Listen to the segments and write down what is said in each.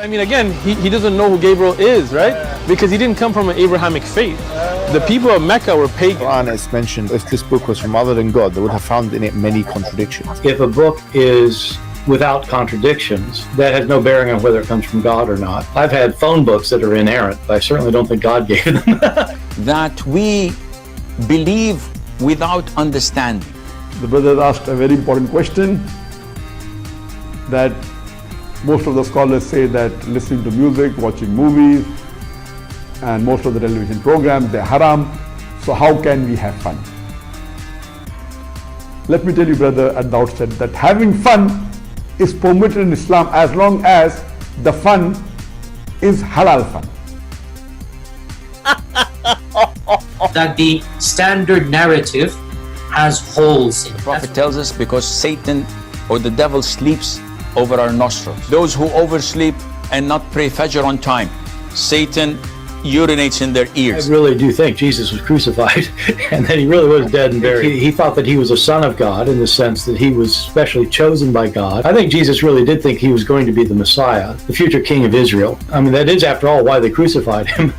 I mean, again, he doesn't know who Gabriel is, right? Because he didn't come from an Abrahamic faith. The people of Mecca were pagan. Quran is mentioned, if this book was from other than God, they would have found in it many contradictions. If a book is without contradictions, that has no bearing on whether it comes from God or not. I've had phone books that are inerrant, but I certainly don't think God gave them. That we believe without understanding. The brother asked a very important question, that most of the scholars say that listening to music, watching movies, and most of the television programs, they're haram. So how can we have fun? Let me tell you, brother, at the outset, that having fun is permitted in Islam as long as the fun is halal fun. That the standard narrative has holes in it. The Prophet tells us because Satan or the devil sleeps over our nostrils. Those who oversleep and not pray Fajr on time, Satan urinates in their ears. I really do think Jesus was crucified and that he really was dead and buried. He thought that he was a son of God in the sense that he was specially chosen by God. I think Jesus really did think he was going to be the Messiah, the future king of Israel. I mean, that is, after all, why they crucified him.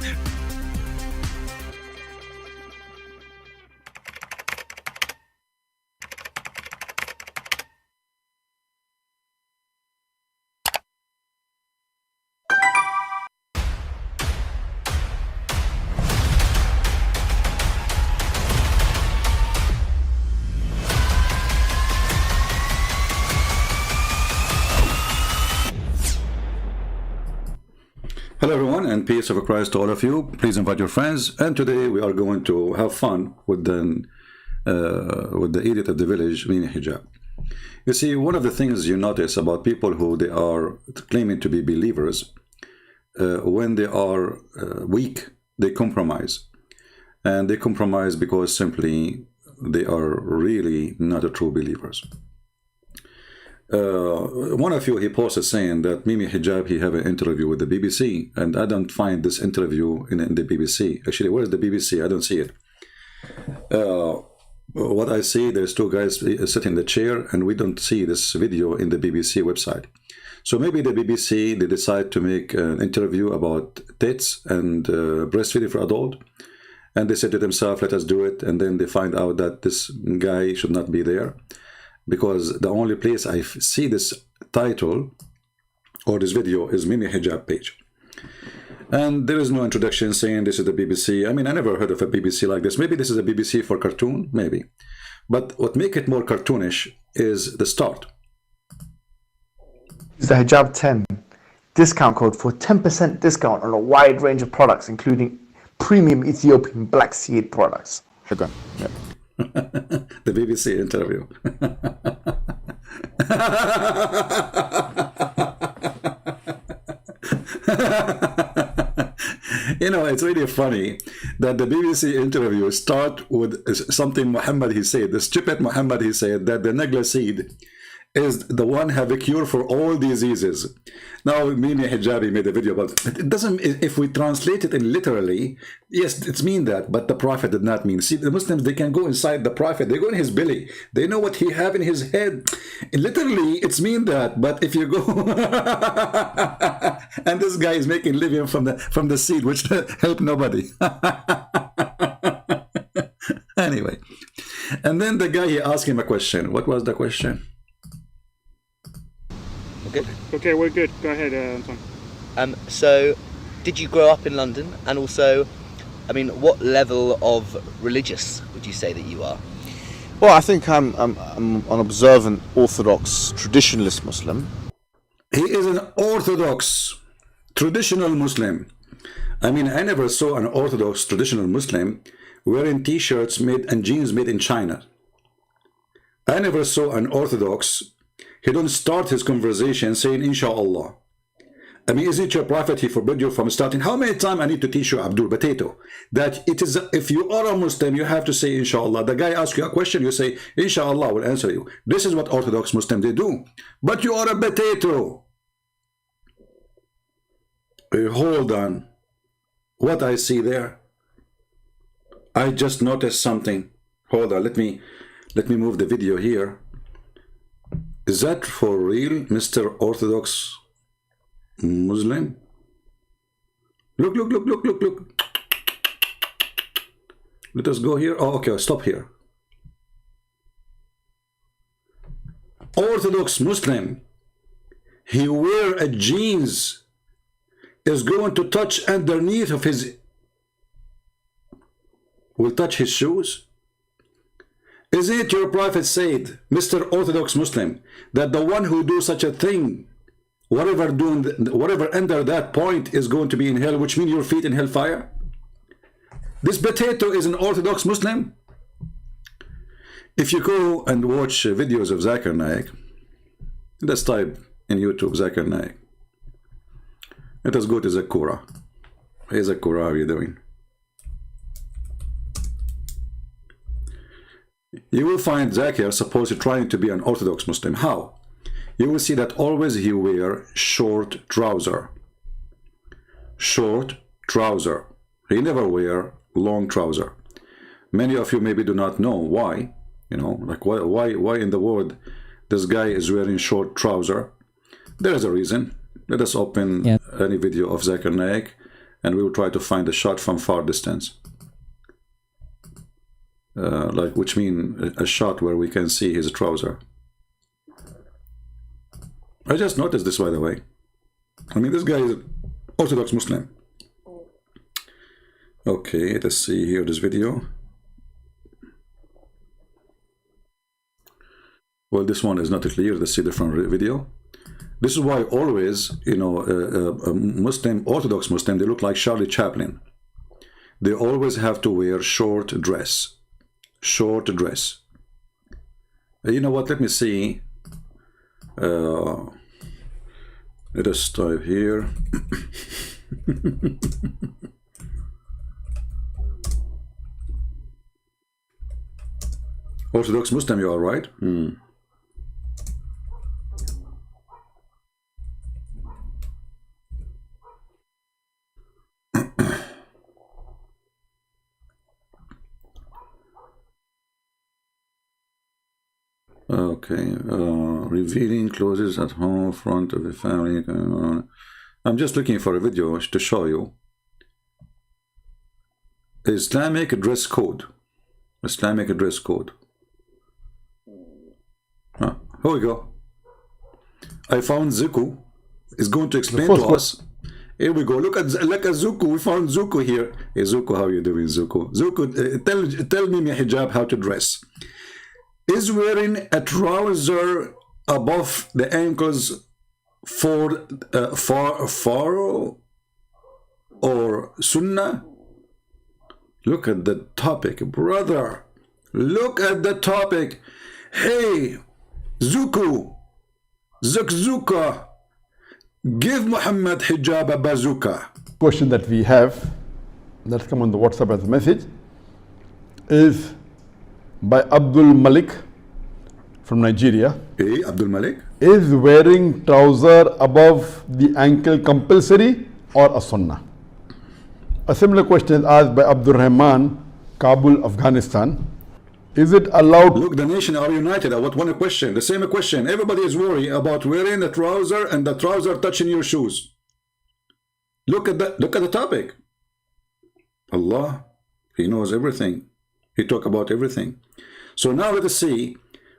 Hello everyone, and peace of Christ to all of you. Please invite your friends, and today we are going to have fun with the idiot of the village, Mimi Hijab. You see, one of the things you notice about people who they are claiming to be believers, when they are weak, they compromise. And they compromise because simply they are really not a true believers. One of you, he posted saying that Mimi Hijab, he have an interview with the BBC, and I don't find this interview in the BBC. Actually, where is the BBC? I don't see it. What I see, there's two guys sitting in the chair, and we don't see this video in the BBC website. So maybe the BBC, they decide to make an interview about tits and breastfeeding for adult, and they said to themselves, let us do it, and then they find out that this guy should not be there, because the only place I see this title or this video is Mimi Hijab page. And there is no introduction saying this is the BBC. I mean, I never heard of a BBC like this. Maybe this is a BBC for cartoon, maybe. But what makes it more cartoonish is the start. Use the Hijab 10 discount code for 10% discount on a wide range of products, including premium Ethiopian black seed products. Okay. Yeah. The BBC interview. You know, it's really funny that the BBC interview start with something Muhammad he said, the stupid Muhammad he said that the Negla seed is the one have a cure for all diseases. Now Mimi Hijabi made a video about it. It doesn't, if we translate it in literally, yes, it's mean that, but the Prophet did not mean. See, the Muslims, they can go inside the Prophet, they go in his belly, they know what he have in his head. And literally, it's mean that, but if you go and this guy is making living from the seed, which help nobody. Anyway, and then the guy, he asked him a question. What was the question? Okay, we're good. Go ahead, Anton. So, did you grow up in London? And also, I mean, what level of religious would you say that you are? Well, I think I'm an observant, orthodox, traditionalist Muslim. He is an orthodox, traditional Muslim. I mean, I never saw an orthodox, traditional Muslim wearing t-shirts made and jeans made in China. I never saw an orthodox. He don't start his conversation saying, Inshallah. I mean, is it your prophet? He forbid you from starting. How many times I need to teach you, Abdul Potato, that it is, if you are a Muslim, you have to say, Inshallah. The guy asks you a question, you say, Inshallah, will answer you. This is what Orthodox Muslims, they do. But you are a potato. Hold on. What I see there? I just noticed something. Hold on, let me move the video here. Is that for real, Mr. Orthodox? Muslim. Look, look, look, look, look, look. Let us go here. Oh, okay, stop here. Orthodox Muslim. He wear a jeans, is going to touch underneath of his, will touch his shoes. Isn't it your prophet said, Mr. Orthodox Muslim, that the one who do such a thing, whatever under that point is going to be in hell, which means your feet in hellfire? This potato is an Orthodox Muslim. If you go and watch videos of Zakir Naik, let's type in YouTube Zakir Naik. Let us go to Zakura. Hey Zakura, how are you doing? You will find Zakir supposedly trying to be an Orthodox Muslim. How? You will see that always he wear short trouser. Short trouser. He never wear long trouser. Many of you maybe do not know why. You know, like why in the world this guy is wearing short trouser? There is a reason. Let us open any video of Zakir Naik and we will try to find a shot from far distance. Which mean a shot where we can see his trouser. I just noticed this, by the way. I mean, this guy is Orthodox Muslim. Okay, let's see here this video. Well, this one is not clear. Let's see the front video. This is why always, you know, a Muslim, Orthodox Muslim, they look like Charlie Chaplin. They always have to wear short dress. Short dress. You know what? Let me see. Let us type here. Orthodox Muslim, you are right. Okay, revealing clothes at home, front of the family. I'm just looking for a video to show you. Islamic dress code. Islamic dress code. Here we go. I found Zuku. Is going to explain to us. Here we go. Look at Zuku. We found Zuku here. Hey Zuku, how are you doing, Zuku? Zuku, tell me, hijab, how to dress. Is wearing a trouser above the ankles for or sunnah? Look at the topic, brother. Look at the topic. Hey, Zuku, Zakzuka, give Muhammad hijab a bazooka. Question that we have, that's come on the WhatsApp as a message, is by Abdul Malik from Nigeria. Hey, Abdul Malik. Is wearing trouser above the ankle compulsory or a sunnah? A similar question is asked by Abdul Rahman, Kabul, Afghanistan. Is it allowed? Look, the nation are united about one question, the same question. Everybody is worried about wearing the trouser and the trouser touching your shoes. Look at that. Look at the topic. Allah, He knows everything. He talk about everything. So now let us see,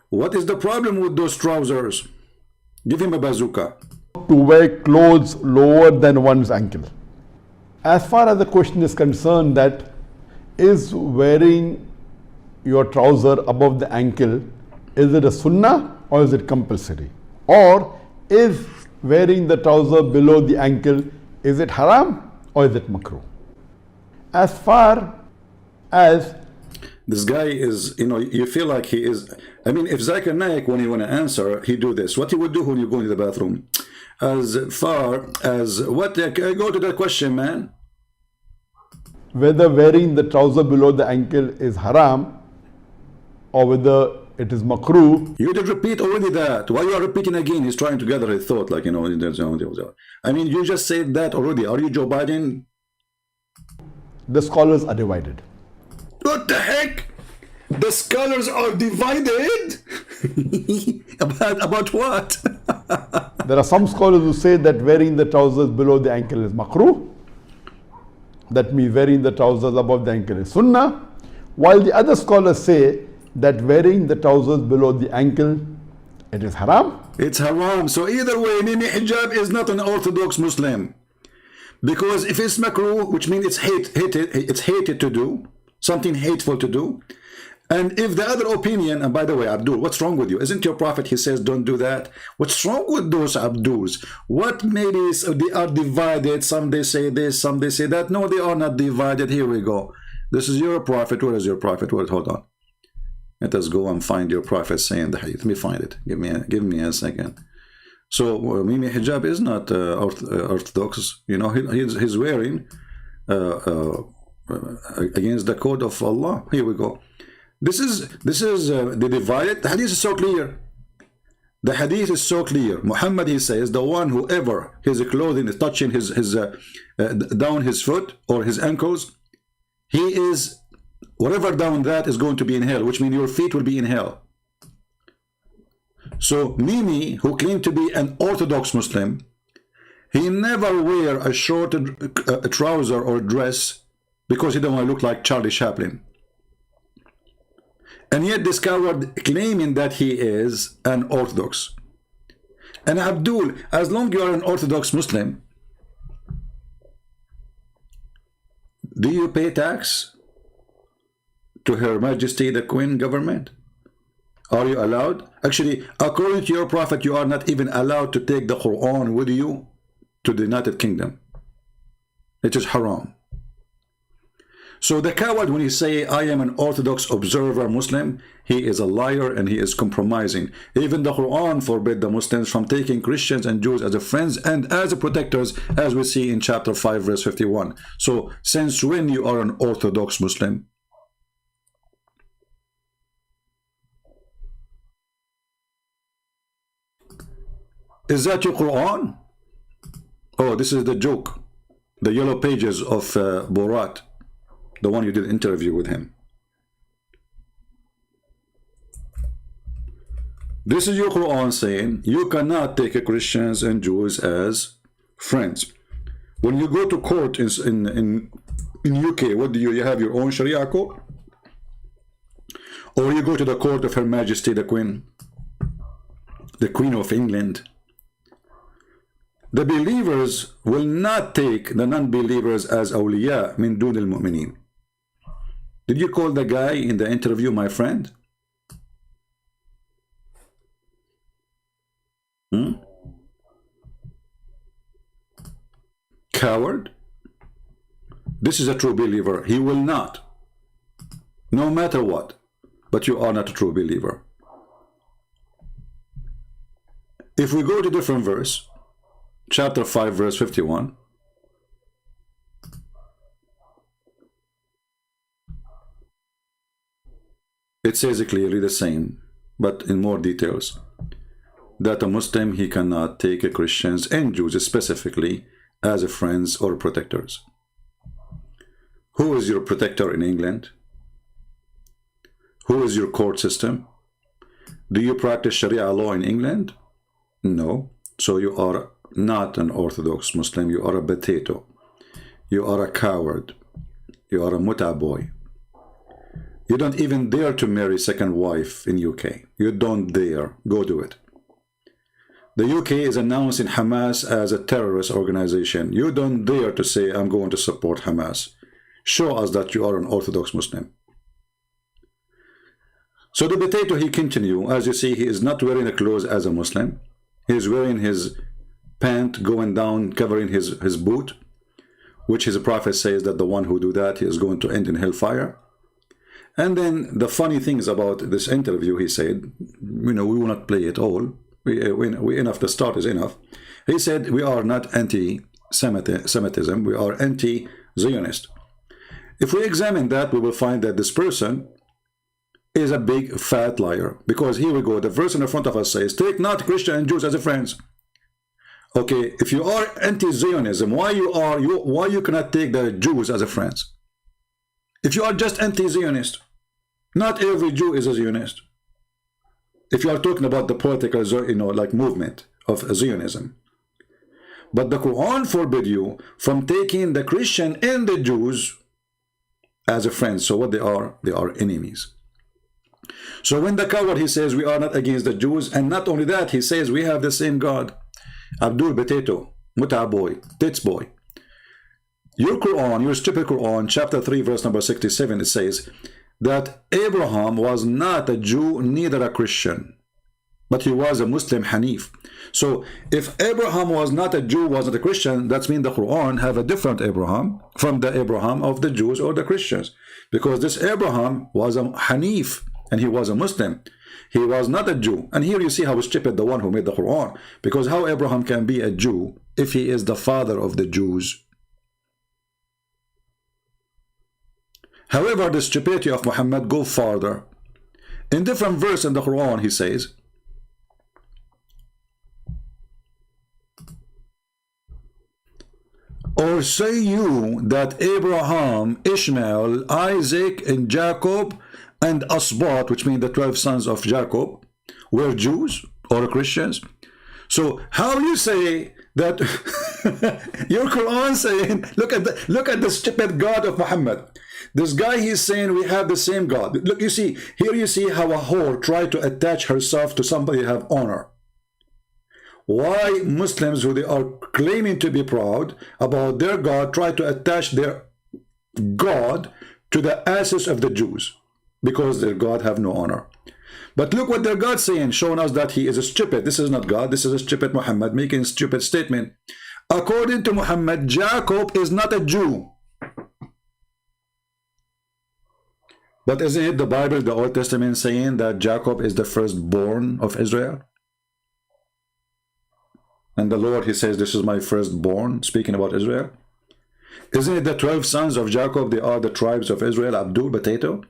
what is the problem with those trousers? Give him a bazooka. To wear clothes lower than one's ankle. As far as the question is concerned, that is wearing your trouser above the ankle, is it a sunnah or is it compulsory? Or is wearing the trouser below the ankle, is it haram or is it makruh? As far as this guy is, you know, you feel like he is, I mean, if Zakir Naik, when he want to answer, he do this. What he would do when you go into the bathroom? As far as, what, go to that question, man. Whether wearing the trouser below the ankle is haram or whether it is makruh. You did repeat already that. Why you are repeating again? He's trying to gather his thought, like, you know, I mean, you just said that already. Are you Joe Biden? The scholars are divided. What the heck? The scholars are divided about what? There are some scholars who say that wearing the trousers below the ankle is makruh. That means wearing the trousers above the ankle is sunnah. While the other scholars say that wearing the trousers below the ankle, it is haram. It's haram. So either way, Mimi hijab is not an Orthodox Muslim. Because if it's makruh, which means it's hated to do, something hateful to do. And if the other opinion, and by the way, Abdul, what's wrong with you? Isn't your prophet, he says, don't do that? What's wrong with those Abduls? What maybe they are divided? Some they say this, some they say that. No, they are not divided. Here we go. This is your prophet. Where is your prophet? Where, hold on. Let us go and find your prophet saying the hadith. Let me find it. Give me a second. So Mimi hijab is not orthodox. You know, he's wearing against the code of Allah. Here we go. This is the divided. The hadith is so clear. The hadith is so clear. Muhammad, he says, the one whoever his clothing is touching his down his foot or his ankles, he is, whatever down that is going to be in hell, which means your feet will be in hell. So Mimi, who claimed to be an Orthodox Muslim, he never wear a short trouser or dress because he don't want to look like Charlie Chaplin. And yet this coward claiming that he is an Orthodox. And Abdul, as long as you are an Orthodox Muslim, do you pay tax to Her Majesty the Queen government? Are you allowed? Actually, according to your prophet, you are not even allowed to take the Quran with you to the United Kingdom. It is haram. So the coward, when he say, I am an Orthodox observer Muslim, he is a liar and he is compromising. Even the Quran forbid the Muslims from taking Christians and Jews as a friends and as a protectors, as we see in chapter 5 verse 51. So since when you are an Orthodox Muslim? Is that your Quran? Oh, this is the joke. The yellow pages of Borat. The one you did interview with him. This is your Quran saying you cannot take Christians and Jews as friends. When you go to court in UK, what do you have your own Sharia court? Or you go to the court of Her Majesty the Queen of England. The believers will not take the non-believers as awliya min dun al-mu'minin. Did you call the guy in the interview my friend? Coward? This is a true believer. He will not. No matter what. But you are not a true believer. If we go to different verse, chapter 5 verse 51, it says clearly the same, but in more details, that a Muslim, he cannot take Christians and Jews specifically as friends or protectors. Who is your protector in England? Who is your court system? Do you practice Sharia law in England? No. So you are not an Orthodox Muslim. You are a potato. You are a coward. You are a muta boy. You don't even dare to marry second wife in UK. You don't dare. Go do it. The UK is announcing Hamas as a terrorist organization. You don't dare to say, I'm going to support Hamas. Show us that you are an Orthodox Muslim. So the potato, he continue. As you see, he is not wearing the clothes as a Muslim. He is wearing his pant going down, covering his boot, which his prophet says that the one who do that is going to end in hellfire. And then the funny things about this interview, he said, you know, we will not play it all. We enough, the start is enough. He said, we are not anti-Semitism, we are anti-Zionist. If we examine that, we will find that this person is a big fat liar. Because here we go, the verse in the front of us says, take not Christian and Jews as friends. Okay, if you are anti-Zionism, why you cannot take the Jews as friends? If you are just anti-Zionist, Not every Jew is a Zionist. If you are talking about the political, like movement of Zionism. But the Quran forbid you from taking the Christian and the Jews as a friend. So what they are enemies. So when the coward, he says we are not against the Jews, and not only that, he says we have the same God. Abdul Potato, Muta boy, Tits boy. Your Quran, your stupid Quran, chapter 3, verse number 67, it says that Abraham was not a Jew, neither a Christian, but he was a Muslim Hanif. So if Abraham was not a Jew, was not a Christian, that means the Quran have a different Abraham from the Abraham of the Jews or the Christians, because this Abraham was a Hanif and he was a Muslim. He was not a Jew. And here you see how stupid the one who made the Quran, because how Abraham can be a Jew if he is the father of the Jews? However, the stupidity of Muhammad go farther. In different verse in the Quran, he says, or say you that Abraham, Ishmael, Isaac, and Jacob, and Asbat, which mean the 12 sons of Jacob, were Jews or Christians? So how you say that your Quran saying, look at the stupid God of Muhammad. This guy, he's saying we have the same God. Look, you see, here you see how a whore tried to attach herself to somebody who have honor. Why Muslims who they are claiming to be proud about their God try to attach their God to the asses of the Jews? Because their God have no honor. But look what their God saying, showing us that he is a stupid. This is not God, this is a stupid Muhammad making a stupid statement. According to Muhammad, Jacob is not a Jew. But isn't it the Bible, the Old Testament, saying that Jacob is the firstborn of Israel? And the Lord, he says, this is my firstborn, speaking about Israel. Isn't it the 12 sons of Jacob, they are the tribes of Israel, Abdul Potato?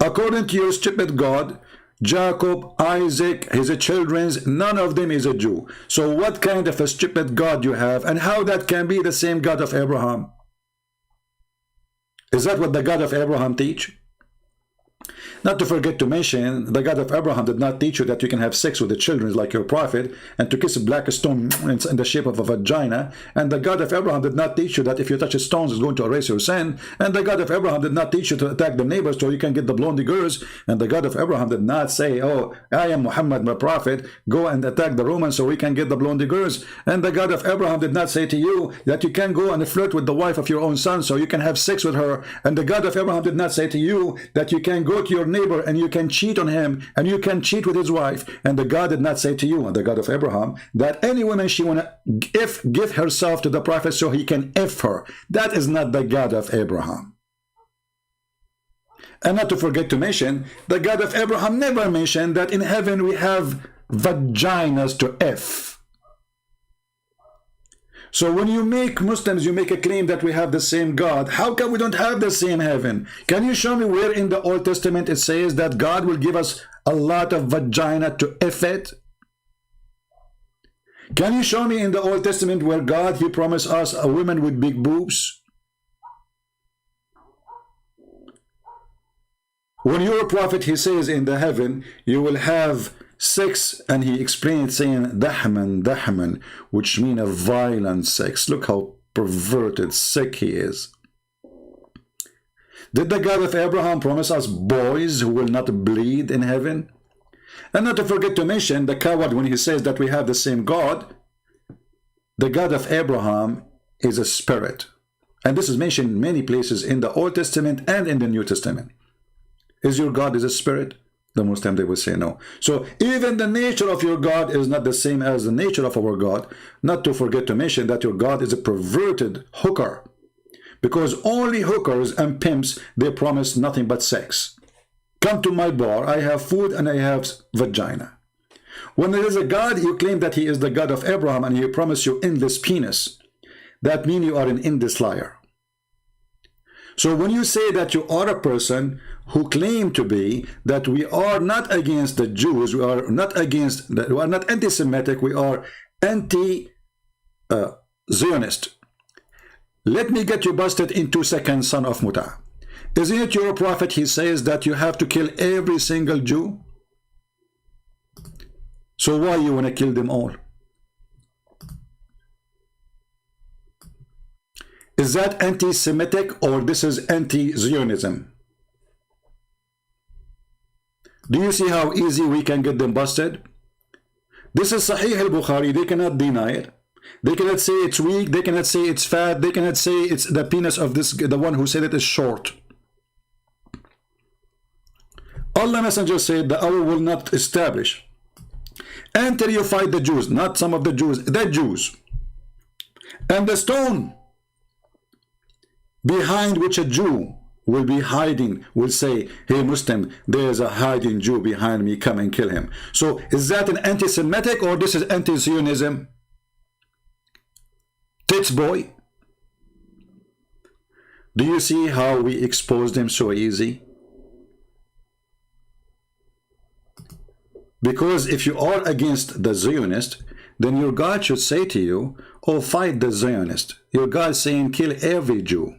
According to your stupid God, Jacob, Isaac, his children, none of them is a Jew. So what kind of a stupid God you have, and how that can be the same God of Abraham? Is that what the God of Abraham teach? Not to forget to mention, the God of Abraham did not teach you that you can have sex with the children like your prophet and to kiss a black stone in the shape of a vagina. And the God of Abraham did not teach you that if you touch stones it's going to erase your sin. And the God of Abraham did not teach you to attack the neighbors so you can get the blondie girls. And the God of Abraham did not say, oh, I am Muhammad, my prophet, go and attack the Romans so we can get the blondie girls. And the God of Abraham did not say to you that you can go and flirt with the wife of your own son so you can have sex with her. And the God of Abraham did not say to you that you can go to your neighbor and you can cheat on him and you can cheat with his wife. And the God did not say to you, and the God of Abraham, that any woman she wanna give herself to the prophet so he can F her. That is not the God of Abraham. And not to forget to mention, the God of Abraham never mentioned that in heaven we have vaginas to F. So when you make Muslims, you make a claim that we have the same God. How come we don't have the same heaven? Can you show me where in the Old Testament it says that God will give us a lot of vagina to F it? Can you show me in the Old Testament where God, he promised us a woman with big boobs? When you're a prophet, he says in the heaven, you will have sex, and he explained saying dahman, which mean a violent sex. Look how perverted, sick he is. Did the God of Abraham promise us boys who will not bleed in heaven? And not to forget to mention the coward when he says that we have the same God. The God of Abraham is a spirit, and this is mentioned in many places in the Old Testament and in the New Testament. Is your God is a spirit? The Muslim, they will say no. So even the nature of your God is not the same as the nature of our God. Not to forget to mention that your God is a perverted hooker, because only hookers and pimps, they promise nothing but sex. Come to my bar, I have food and I have vagina. When there is a God, you claim that he is the God of Abraham and he promised you endless penis. That means you are an endless liar. So when you say that you are a person who claim to be that we are not against the Jews, we are not against, we are not anti-Semitic, we are anti-Zionist. Let me get you busted in 2 seconds, son of Muta. Isn't it your prophet, he says that you have to kill every single Jew? So why you want to kill them all? Is that anti-Semitic or this is anti-Zionism? Do you see how easy we can get them busted? This is Sahih al-Bukhari. They cannot deny it. They cannot say it's weak. They cannot say it's fat. They cannot say it's the penis of this, the one who said it is short. Allah Messenger said that Allah will not establish until you fight the Jews, not some of the Jews, the Jews. And the stone behind which a Jew will be hiding will say, hey Muslim, there's a hiding Jew behind me, come and kill him. So is that an anti-Semitic or this is anti-Zionism? Tits boy. Do you see how we exposed him so easy? Because if you are against the Zionist, then your God should say to you, oh, fight the Zionist. Your God is saying, kill every Jew.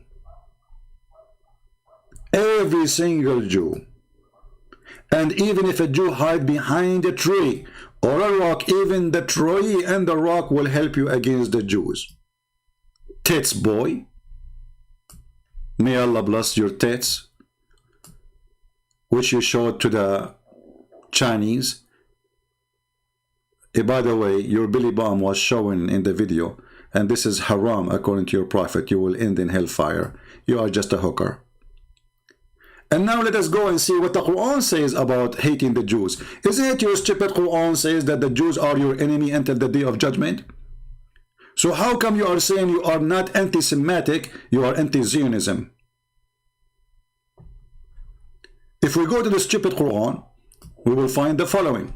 Every single Jew. And even if a Jew hide behind a tree or a rock, even the tree and the rock will help you against the Jews. Tits boy. May Allah bless your tits, which you showed to the Chinese. By the way, your Billy Bomb was shown in the video, and this is haram according to your prophet. You will end in hellfire. You are just a hooker. And now let us go and see what the Quran says about hating the Jews. Isn't it your stupid Quran says that the Jews are your enemy until the day of judgment? So how come you are saying you are not anti-Semitic, you are anti-Zionism? If we go to the stupid Quran, we will find the following.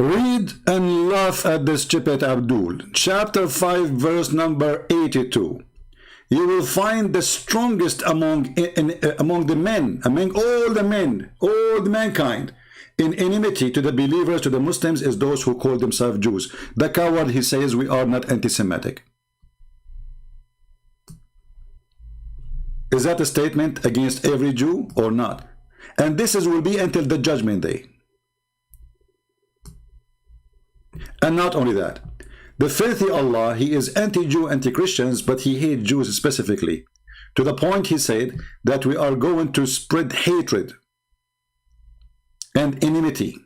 Read and laugh at the stupid Abdul. Chapter 5, verse number 82. You will find the strongest among the men, among all the men, all the mankind, in enmity to the believers, to the Muslims, is those who call themselves Jews. The coward, he says, we are not anti-Semitic. Is that a statement against every Jew or not? And this will be until the judgment day. And not only that, the filthy Allah, he is anti-Jew, anti-Christians, but he hates Jews specifically. To the point he said that we are going to spread hatred and enmity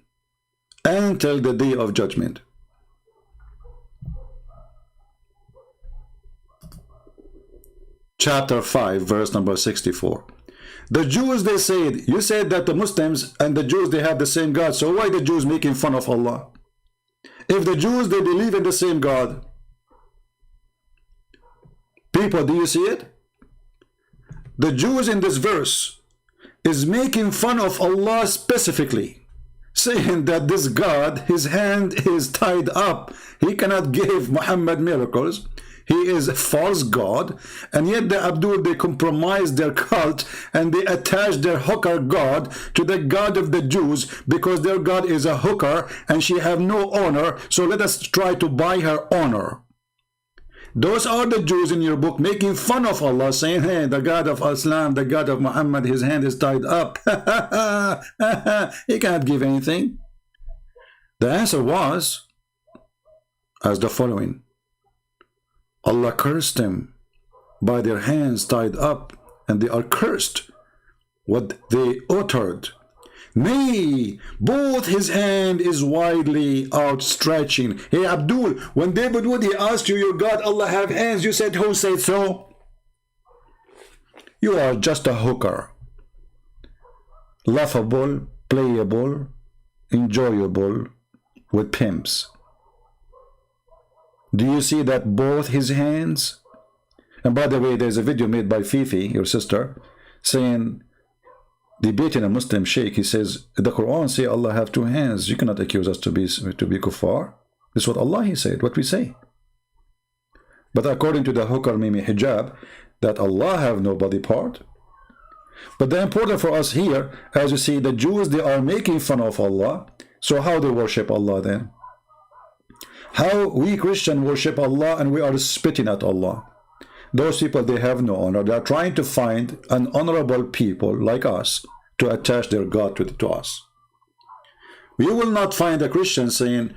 until the day of judgment. Chapter 5, verse number 64. The Jews, they said, you said that the Muslims and the Jews, they have the same God, so why the Jews making fun of Allah? If the Jews, they believe in the same God. People, do you see it? The Jews in this verse is making fun of Allah specifically, saying that this God, his hand is tied up. He cannot give Muhammad miracles. He is a false God. And yet the Abdul, they compromise their cult and they attach their hooker God to the God of the Jews because their God is a hooker and she have no honor. So let us try to buy her honor. Those are the Jews in your book making fun of Allah, saying, hey, the God of Islam, the God of Muhammad, his hand is tied up. He cannot give anything. The answer was as the following. Allah cursed them by their hands tied up, and they are cursed what they uttered. Nay, both his hand is widely outstretching. Hey Abdul, when David Wood, he asked you, your God, Allah have hands, you said, who said so? You are just a hooker. Laughable, playable, enjoyable with pimps. Do you see that both his hands? And by the way, there's a video made by Fifi, your sister, saying, debating a Muslim sheikh, he says, the Quran say Allah have two hands. You cannot accuse us to be kuffar. This is what Allah, he said, what we say. But according to the hooker Mimi Hijab, that Allah have no body part. But the important for us here, as you see, the Jews, they are making fun of Allah. So how they worship Allah then? How we Christians worship Allah and we are spitting at Allah. Those people, they have no honor. They are trying to find an honorable people like us to attach their God to us. You will not find a Christian saying,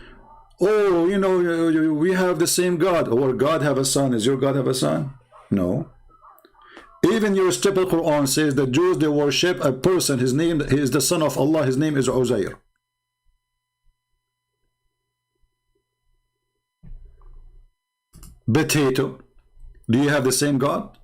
oh, you know, we have the same God, or God have a son. Is your God have a son? No. Even your stupid Quran says the Jews, they worship a person. His name, he is the son of Allah. His name is Uzair. Potato. Do you have the same God?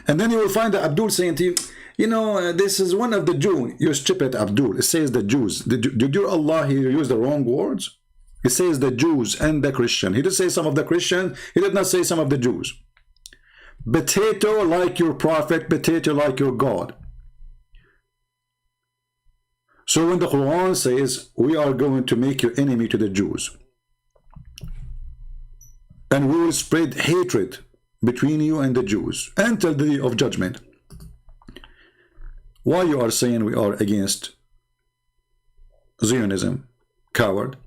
And then you will find that Abdul saying to you, you know, this is one of the Jews. You stupid Abdul. It says the Jews. Did your Allah here use the wrong words? It says the Jews and the Christian. He did say some of the Christian. He did not say some of the Jews. Potato like your prophet, potato like your God. So when the Quran says we are going to make you enemy to the Jews, and we will spread hatred between you and the Jews until the day of judgment, why you are saying we are against Zionism? Coward.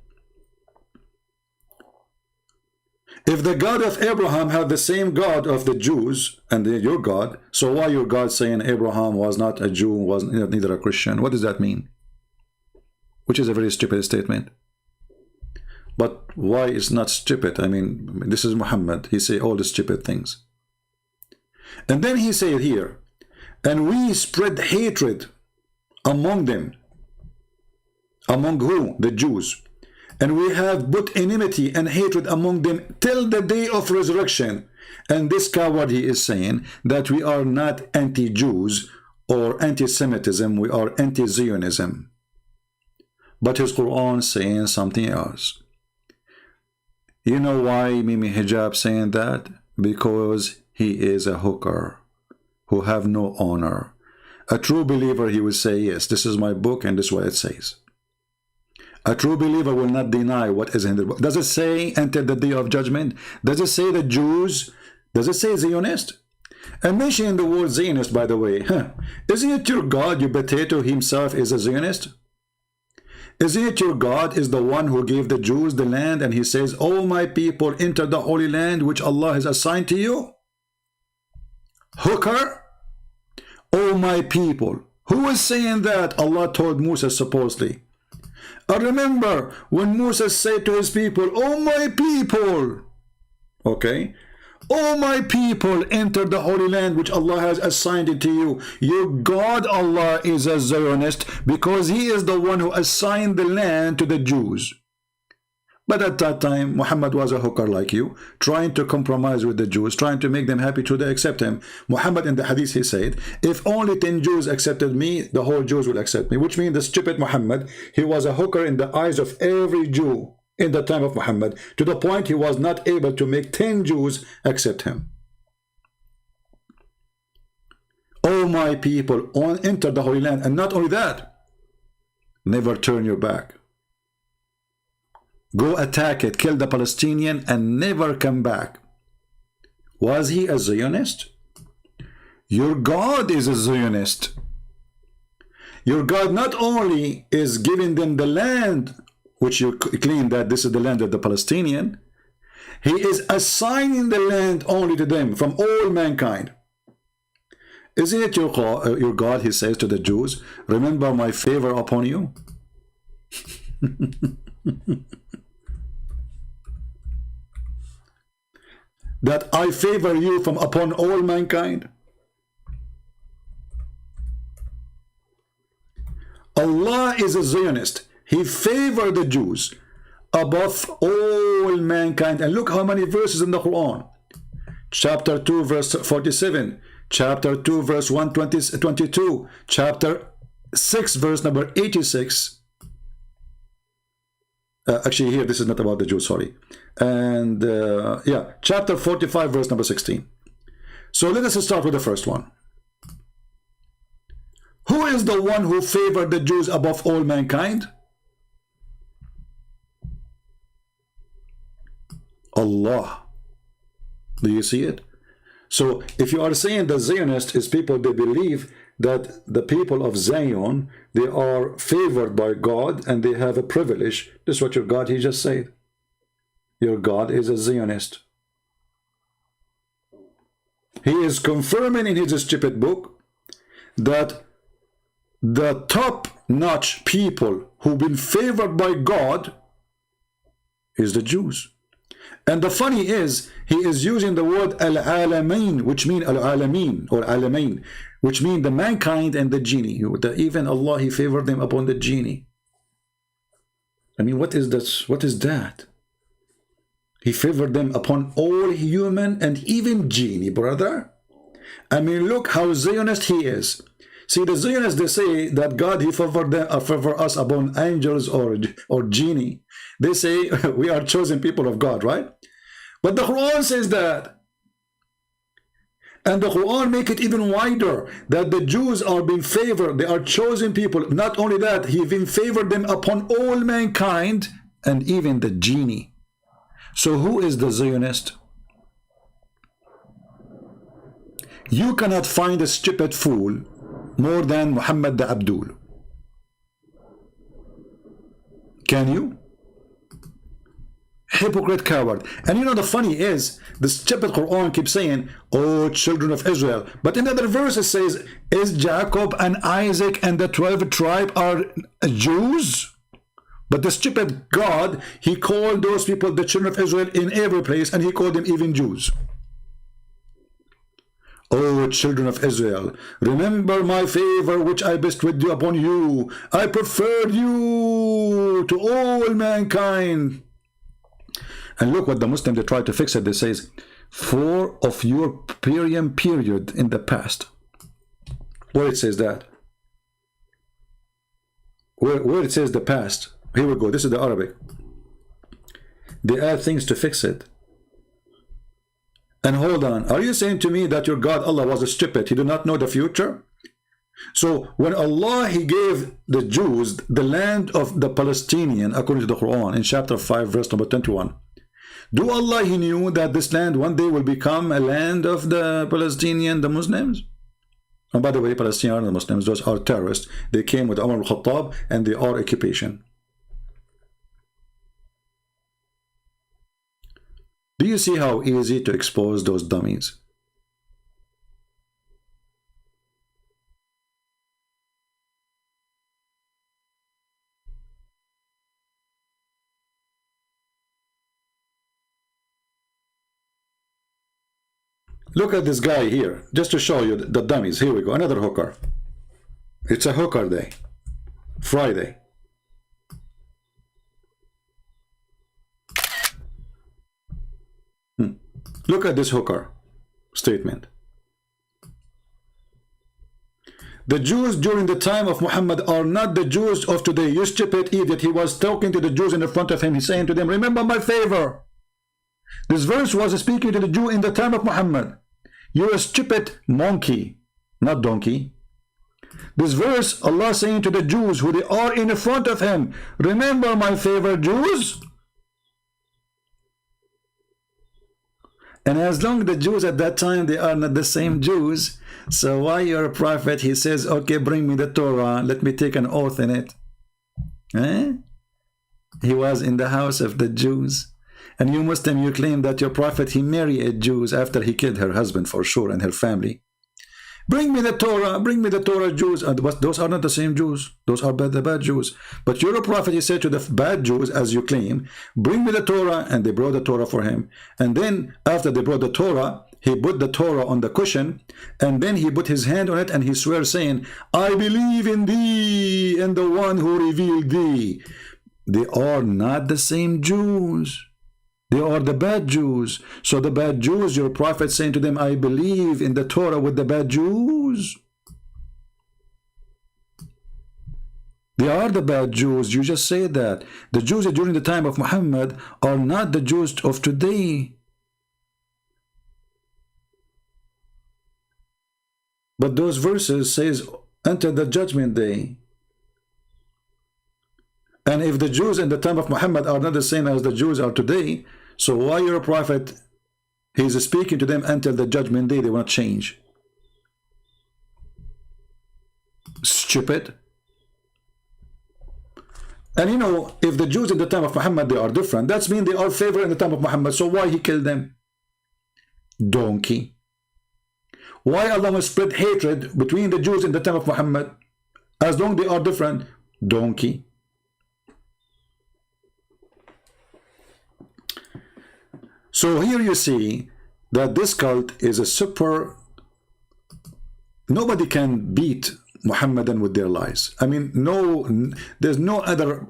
If the God of Abraham had the same God of the Jews and your God, so why your God saying Abraham was not a Jew, was neither a Christian? What does that mean? Which is a very stupid statement. But why is not stupid? I mean, this is Muhammad. He say all the stupid things. And then he said here, and we spread hatred among them. Among who? The Jews. And we have put enmity and hatred among them till the day of resurrection. And this coward, he is saying that we are not anti-Jews or anti-Semitism, we are anti-Zionism. But his Quran saying something else. You know why Mimi Hijab saying that? Because he is a hooker who have no honor. A true believer, he will say, yes, this is my book and this is what it says. A true believer will not deny what is in the book. Does it say until the day of judgment? Does it say the Jews? Does it say Zionist? And mentioning the word Zionist, by the way, isn't it your God, your potato himself is a Zionist? Isn't it your God is the one who gave the Jews the land and he says, oh my people, enter the holy land which Allah has assigned to you? Hooker? Oh my people. Who is saying that? Allah told Musa supposedly. I remember when Moses said to his people, oh my people, okay, oh my people, enter the holy land which Allah has assigned it to you. Your God Allah is a Zionist because he is the one who assigned the land to the Jews. But at that time, Muhammad was a hooker like you, trying to compromise with the Jews, trying to make them happy to accept him. Muhammad in the hadith, he said, if only 10 Jews accepted me, the whole Jews will accept me. Which means the stupid Muhammad, he was a hooker in the eyes of every Jew in the time of Muhammad, to the point he was not able to make 10 Jews accept him. Oh my people, enter the Holy Land. And not only that, never turn your back. Go attack it, kill the Palestinian, and never come back. Was he a Zionist? Your God is a Zionist. Your God not only is giving them the land, which you claim that this is the land of the Palestinian, he is assigning the land only to them from all mankind. Isn't it your God, he says to the Jews, remember my favor upon you? That I favor you from upon all mankind. Allah is a Zionist. He favored the Jews above all mankind. And look how many verses in the Quran. Chapter 2 verse 47, chapter 2 verse 122, chapter 6 verse number 86. Actually here this is not about the Jews, sorry. And yeah, chapter 45 verse number 16. So let us start with the first one. Who is the one who favored the Jews above all mankind? Allah. Do you see it? So if you are saying the Zionist is people, they believe that the people of Zion, they are favored by God and they have a privilege. This is what your God, he just said. Your God is a Zionist. He is confirming in his stupid book that the top-notch people who've been favored by God is the Jews. And the funny is, he is using the word al-alamin, which mean al-alamin or alamin, which mean the mankind and the genie. Even Allah, he favored them upon the genie. I mean, what is this? What is that? He favored them upon all human and even genie, brother. I mean, look how Zionist he is. See, the Zionists, they say that God, he favored them, favor us upon angels or genie. They say we are chosen people of God, right? But the Quran says that. And the Quran make it even wider, that the Jews are being favored. They are chosen people. Not only that, he even favored them upon all mankind and even the genie. So who is the Zionist? You cannot find a stupid fool more than Muhammad the Abdul. Can you? Hypocrite, coward. And you know the funny is, the stupid Quran keeps saying, oh, children of Israel. But in other verses says, is Jacob and Isaac and the 12 tribes are Jews? But the stupid God, he called those people the children of Israel in every place, and he called them even Jews. O children of Israel, remember my favor which I bestowed upon you. I preferred you to all mankind. And look what the Muslims, they try to fix it. They says, for of your period in the past. Where it says that? Where it says the past. Here we go. This is the Arabic. They add things to fix it. And hold on, are you saying to me that your God Allah was a stupid? He did not know the future? So when Allah, he gave the Jews the land of the Palestinian, according to the Quran, in chapter 5, verse number 21, do Allah, he knew that this land one day will become a land of the Palestinian, the Muslims? And by the way, Palestinians and the Muslims, those are terrorists. They came with Umar al-Khattab and they are occupation. Do you see how easy to expose those dummies? Look at this guy here, just to show you the dummies. Here we go, another hooker. It's a hooker day, Friday. Look at this hooker statement. The Jews during the time of Muhammad are not the Jews of today. You stupid idiot. He was talking to the Jews in the front of him. He's saying to them, remember my favor. This verse was speaking to the Jew in the time of Muhammad. You're a stupid monkey, not donkey. This verse, Allah saying to the Jews who they are in the front of him, remember my favor, Jews. And as long as the Jews at that time, they are not the same Jews, so why your prophet, he says, okay, bring me the Torah, let me take an oath in it. Eh? He was in the house of the Jews. And you Muslim, you claim that your prophet, he married Jews after he killed her husband for sure and her family. Bring me the Torah, Jews. And those are not the same Jews. Those are the bad Jews. But your prophet, he said to the bad Jews, as you claim, bring me the Torah, and they brought the Torah for him. And then after they brought the Torah, he put the Torah on the cushion, and then he put his hand on it, and he swore, saying, I believe in thee and the one who revealed thee. They are not the same Jews. They are the bad Jews. So the bad Jews, your prophet saying to them, I believe in the Torah with the bad Jews. They are the bad Jews. You just say that. The Jews during the time of Muhammad are not the Jews of today. But those verses says, enter the judgment day. And if the Jews in the time of Muhammad are not the same as the Jews are today, so why your prophet, He's speaking to them until the judgment day. They will not change. Stupid. And you know, if the Jews in the time of Muhammad, they are different, that's mean they are favored in the time of Muhammad. So why he killed them? Donkey. Why Allah must spread hatred between the Jews in the time of Muhammad? As long they are different. Donkey. So here you see that this cult is a super... Nobody can beat Muhammadan with their lies. I mean, there's no other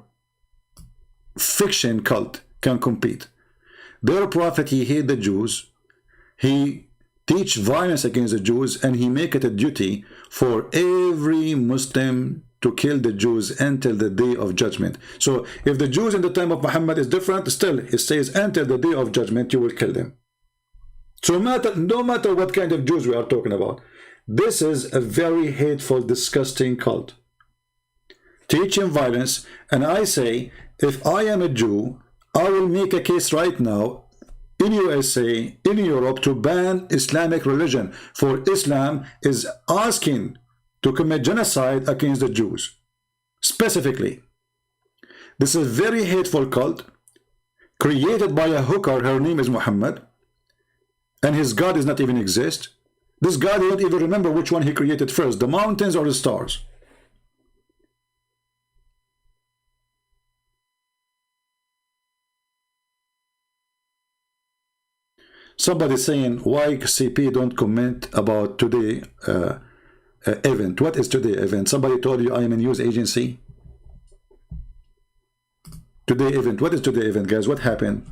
fiction cult can compete. Their prophet, he hate the Jews. He teach violence against the Jews, and he make it a duty for every Muslim to kill the Jews until the day of judgment. So if the Jews in the time of Muhammad is different, still it says until the day of judgment you will kill them. So no matter what kind of Jews we are talking about, this is a very hateful, disgusting cult teaching violence. And I say, if I am a Jew, I will make a case right now in USA, in Europe, to ban Islamic religion, for Islam is asking to commit genocide against the Jews. Specifically, this is a very hateful cult created by a hooker. Her name is Muhammad, and his God does not even exist. This God, he don't even remember which one he created first, the mountains or the stars. Somebody saying, why CP don't comment about today event? What is today event? Somebody told you I am a news agency. Today event. What is today event, guys? What happened?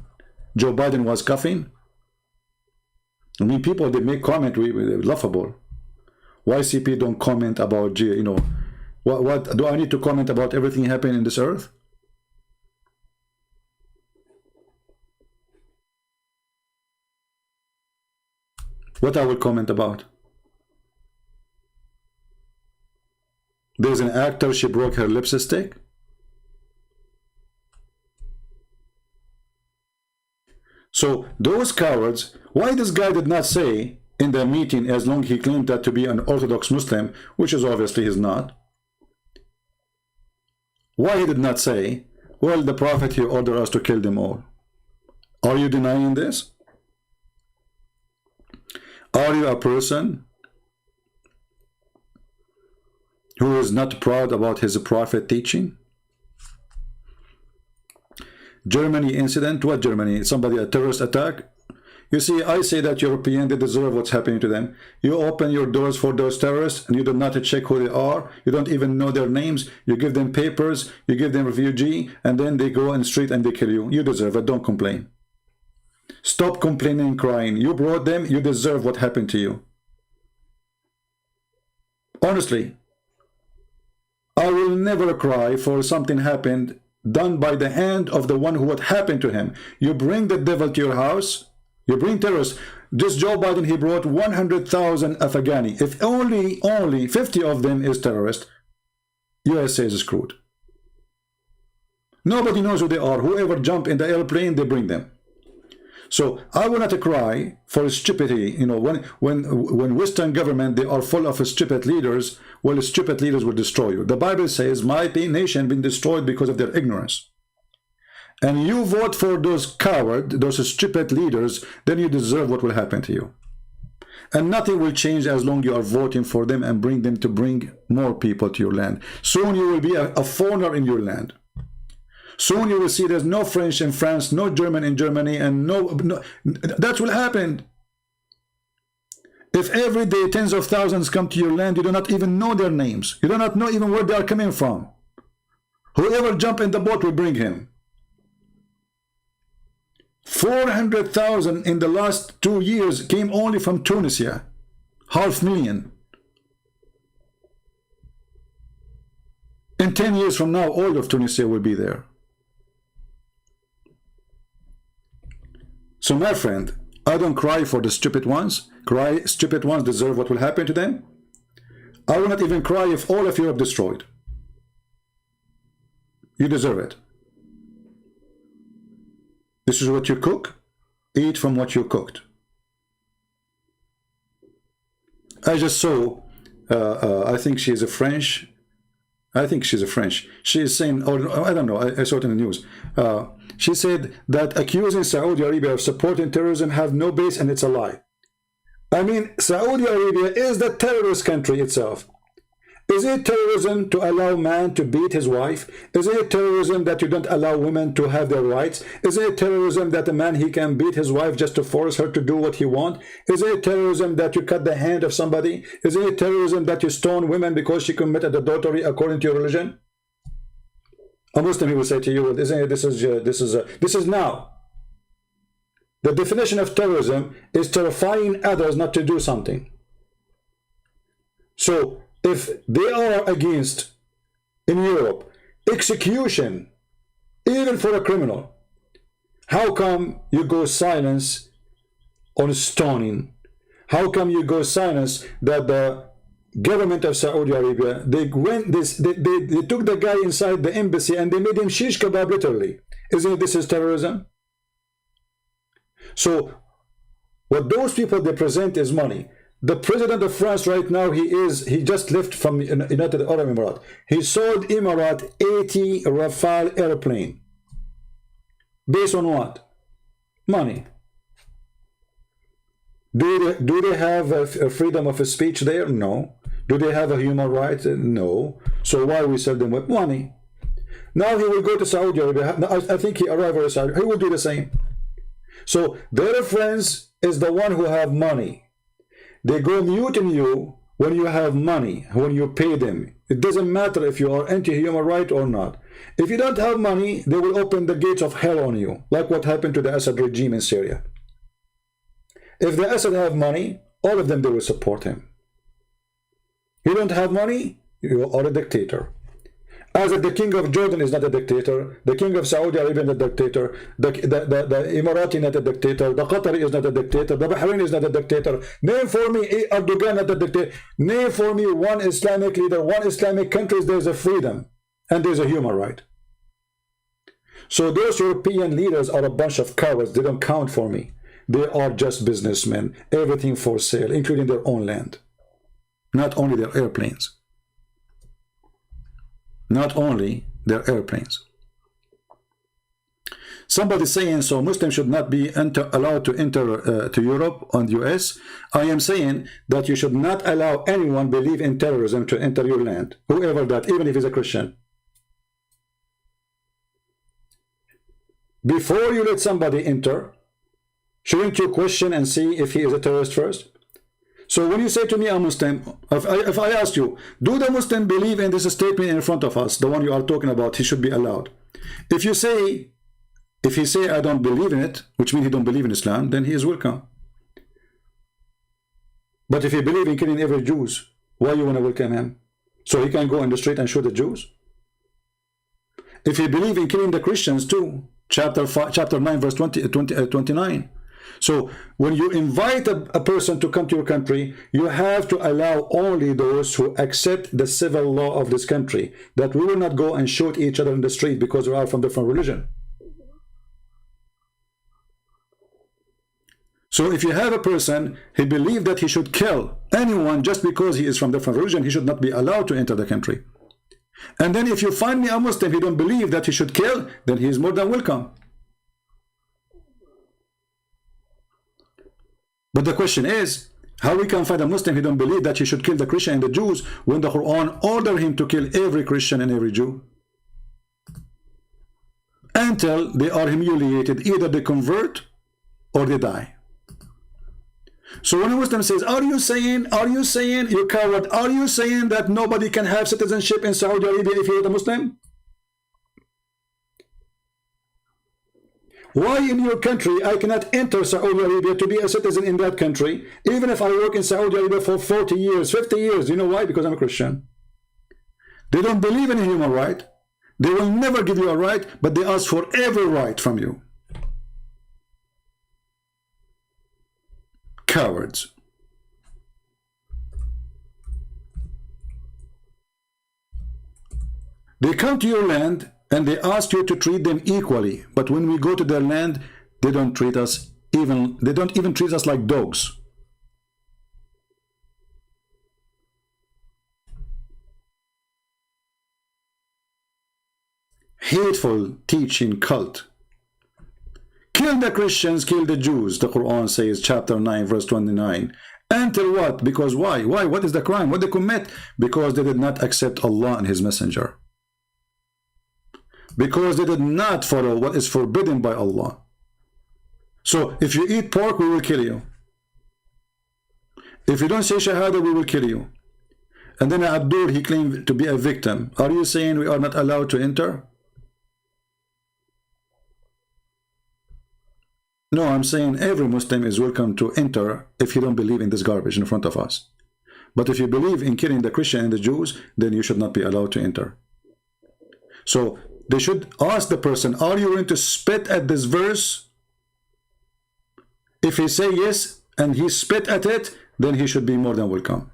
Joe Biden was coughing. I mean, people, they make comment laughable. Why CP don't comment about, you know, what do I need to comment about everything happening in this earth? What I will comment about? There's an actor, she broke her lipstick. So those cowards, why this guy did not say in the meeting, as long he claimed that to be an Orthodox Muslim, which is obviously he's not, why he did not say, well, the Prophet, he ordered us to kill them all? Are you denying this? Are you a person who is not proud about his prophet teaching? Germany incident, what Germany? Somebody, a terrorist attack? You see, I say that Europeans, they deserve what's happening to them. You open your doors for those terrorists and you do not check who they are. You don't even know their names. You give them papers, you give them refugee, and then they go in the street and they kill you. You deserve it, don't complain. Stop complaining and crying. You brought them, you deserve what happened to you. Honestly, I will never cry for something happened done by the hand of the one who what happened to him. You bring the devil to your house, you bring terrorists. This Joe Biden, he brought 100,000 Afghani. If only 50 of them is terrorists, USA is screwed. Nobody knows who they are. Whoever jump in the airplane, they bring them. So I will not cry for stupidity. You know, when Western government, they are full of stupid leaders, well, stupid leaders will destroy you. The Bible says, my nation been destroyed because of their ignorance. And you vote for those cowards, those stupid leaders, then you deserve what will happen to you. And nothing will change as long you are voting for them and bring them to bring more people to your land. Soon you will be a foreigner in your land. Soon you will see there's no French in France, no German in Germany, and no that will happen. If every day tens of thousands come to your land, you do not even know their names. You do not know even where they are coming from. Whoever jump in the boat will bring him. 400,000 in the last 2 years came only from Tunisia. 500,000. In 10 years from now, all of Tunisia will be there. So my friend, I don't cry for the stupid ones. Stupid ones deserve what will happen to them. I will not even cry if all of Europe destroyed. You deserve it. This is what you cook. Eat from what you cooked. I just saw, I think she's a French. I think she's a French. She is saying, or I don't know, I saw it in the news. She said that accusing Saudi Arabia of supporting terrorism have no base and it's a lie. I mean, Saudi Arabia is the terrorist country itself. Is it terrorism to allow man to beat his wife? Is it terrorism that you don't allow women to have their rights? Is it terrorism that a man, he can beat his wife just to force her to do what he wants? Is it terrorism that you cut the hand of somebody? Is it terrorism that you stone women because she committed adultery according to your religion? A Muslim, he will say to you, well, isn't it, this is now. The definition of terrorism is terrifying others not to do something. So, if they are against, in Europe, execution, even for a criminal, how come you go silence on stoning? How come you go silence that the government of Saudi Arabia, they took the guy inside the embassy and they made him shish kebab literally? Isn't this is terrorism? So what those people they present is money. The president of France right now, he just left from United Arab Emirates. He sold Emirates 80 Rafale airplane. Based on what? Money. Do they have a freedom of speech there? No. Do they have a human right? No. So why we sell them with money? Now he will go to Saudi Arabia. I think he arrived in Saudi Arabia. He will do the same. So their friends is the one who have money. They go mute in you when you have money, when you pay them. It doesn't matter if you are anti-human right or not. If you don't have money, they will open the gates of hell on you, like what happened to the Assad regime in Syria. If the Assad have money, all of them, they will support him. You don't have money, you are a dictator. As the king of Jordan is not a dictator, the king of Saudi Arabia is not a dictator, the Emirati is not a dictator, the Qatari is not a dictator, the Bahrain is not a dictator. Name for me Erdogan not a dictator. Name for me one Islamic leader, one Islamic country, there's a freedom and there's a human right. So those European leaders are a bunch of cowards. They don't count for me. They are just businessmen, everything for sale, including their own land. Not only their airplanes. Not only their airplanes. Somebody saying, so Muslims should not be allowed to enter to Europe and US. I am saying that you should not allow anyone believe in terrorism to enter your land, whoever that, even if he's a Christian. Before you let somebody enter, shouldn't you question and see if he is a terrorist first? So when you say to me, a Muslim, if I ask you, do the Muslim believe in this statement in front of us, the one you are talking about, he should be allowed. If he say, I don't believe in it, which means he don't believe in Islam, then he is welcome. But if he believes in killing every Jews, why you want to welcome him? So he can go in the street and shoot the Jews? If he believes in killing the Christians too, chapter 9, verse 29. So when you invite a person to come to your country, you have to allow only those who accept the civil law of this country, that we will not go and shoot each other in the street because we are from different religion. So if you have a person, he believes that he should kill anyone just because he is from different religion, he should not be allowed to enter the country. And then if you find me a Muslim, he don't believe that he should kill, then he is more than welcome. But the question is, how we can find a Muslim who don't believe that he should kill the Christian and the Jews when the Quran ordered him to kill every Christian and every Jew? Until they are humiliated, either they convert or they die. So when a Muslim says, are you saying, you coward, are you saying that nobody can have citizenship in Saudi Arabia if you're a Muslim? Why in your country I cannot enter Saudi Arabia to be a citizen in that country, even if I work in Saudi Arabia for 40 years, 50 years? You know why? Because I'm a Christian. They don't believe in a human right. They will never give you a right, but they ask for every right from you. Cowards. They come to your land and they ask you to treat them equally, but when we go to their land, they don't treat us they don't even treat us like dogs. hateful teaching cult. Kill the Christians, kill the Jews, the Quran says, chapter 9, verse 29. Until what? Because why? Why? What is the crime? What they commit? Because they did not accept Allah and His Messenger. Because they did not follow what is forbidden by Allah. So, if you eat pork, we will kill you. If you don't say Shahada, we will kill you. And then Abdul, he claimed to be a victim. Are you saying we are not allowed to enter? No, I'm saying every Muslim is welcome to enter if you don't believe in this garbage in front of us. But if you believe in killing the Christian and the Jews, then you should not be allowed to enter. So they should ask the person, are you going to spit at this verse? If he say yes, and he spit at it, then he should be more than welcome.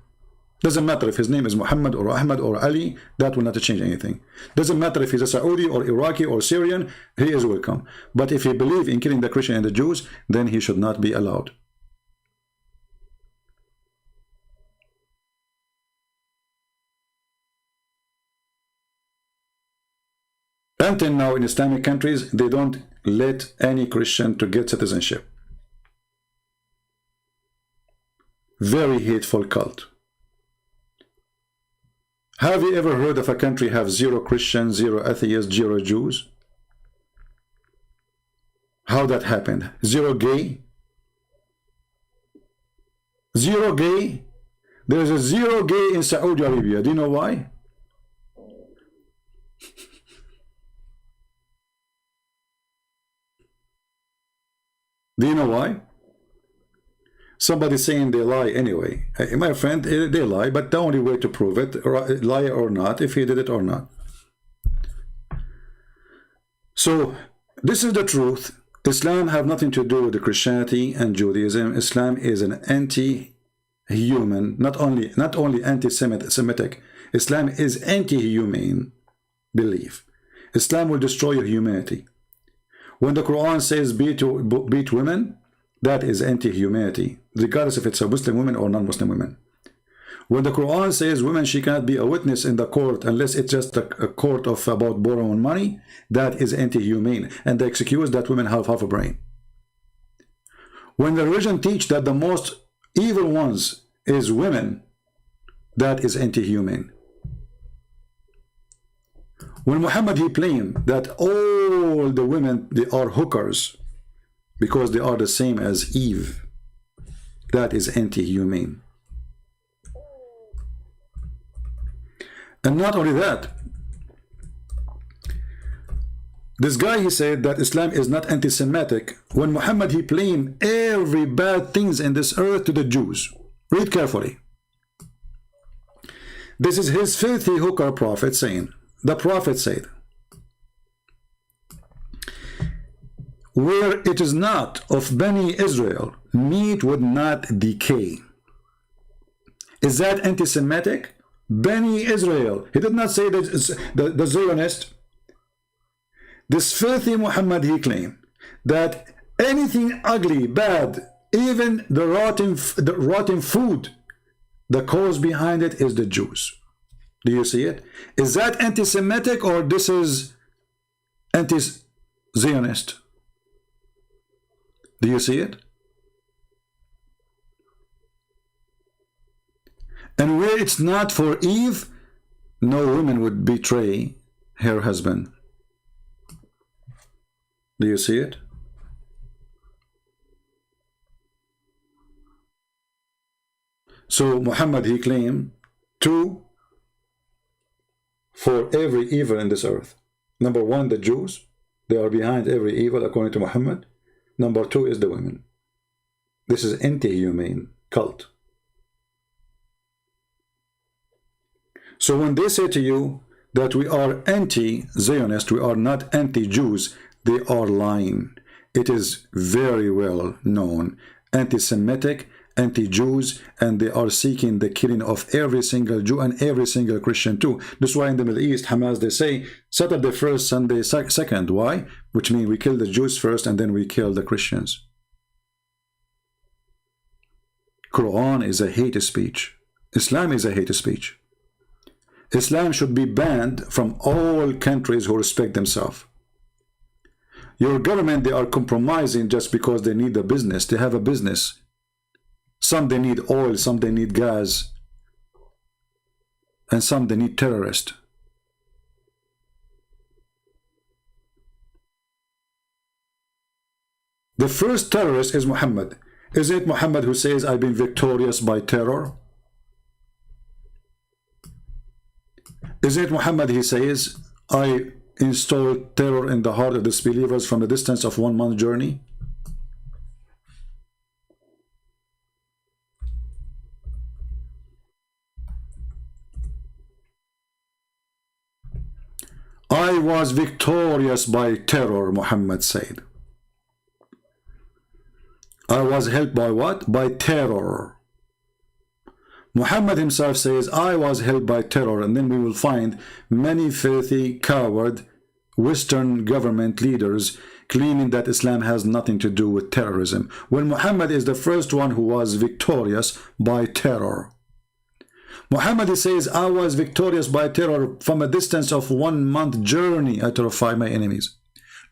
Doesn't matter if his name is Muhammad or Ahmad or Ali, that will not change anything. Doesn't matter if he's a Saudi or Iraqi or Syrian, he is welcome. But if he believes in killing the Christian and the Jews, then he should not be allowed. Until now in Islamic countries, they don't let any Christian to get citizenship. Very hateful cult. Have you ever heard of a country have 0 Christians, 0 atheists, 0 Jews? How that happened? 0 gay? 0 gay? There's a 0 gay in Saudi Arabia. Do you know why? Do you know why? Somebody saying they lie anyway. My friend, they lie, but the only way to prove it, lie or not, if he did it or not. So, this is the truth. Islam have nothing to do with the Christianity and Judaism. Islam is an anti-human, not only anti-Semitic. Islam is anti-humane belief. Islam will destroy your humanity. When the Quran says beat women, that is anti-humanity, regardless if it's a Muslim woman or non-Muslim woman. When the Quran says women, she cannot be a witness in the court unless it's just a court of about borrowing money, that is anti-humane. And the excuse that women have half a brain. When the religion teach that the most evil ones is women, that is anti-humane. When Muhammad, he claimed that all the women, they are hookers, because they are the same as Eve, that is anti-humane. And not only that, this guy, he said that Islam is not anti-Semitic. When Muhammad, he blamed every bad things in this earth to the Jews. Read carefully. This is his filthy hooker prophet saying, the prophet said, where it is not of Bani Israel, meat would not decay. Is that anti-Semitic? Bani Israel. He did not say that the Zionist. This filthy Muhammad, he claimed that anything ugly, bad, even the rotten food, the cause behind it is the Jews. Do you see it? Is that anti-Semitic or this is anti-Zionist? Do you see it? And where it's not for Eve, no woman would betray her husband. Do you see it? So Muhammad, he claimed 2 for every evil in this earth. Number 1, the Jews. They are behind every evil according to Muhammad. Number 2 is the women. This is anti-humane cult. So when they say to you that we are anti-Zionist, we are not anti-Jews, they are lying. It is very well known. Anti-Semitic, anti-Jews, and they are seeking the killing of every single Jew and every single Christian too. That's why in the Middle East, Hamas, they say Saturday first, Sunday second. Why? Which means we kill the Jews first and then we kill the Christians. Quran is a hate speech. Islam is a hate speech. Islam should be banned from all countries who respect themselves. Your government, they are compromising just because they need a business. They have a business. Some they need oil, some they need gas, and some they need terrorists. The first terrorist is Muhammad. Is it Muhammad who says, I've been victorious by terror? Is it Muhammad he says, I installed terror in the heart of disbelievers from a distance of 1 month journey? I was victorious by terror, Muhammad said. I was helped by what? By terror. Muhammad himself says, I was helped by terror, and then we will find many filthy, coward, Western government leaders claiming that Islam has nothing to do with terrorism, when Muhammad is the first one who was victorious by terror. Muhammad says, I was victorious by terror from a distance of 1 month journey. I terrify my enemies.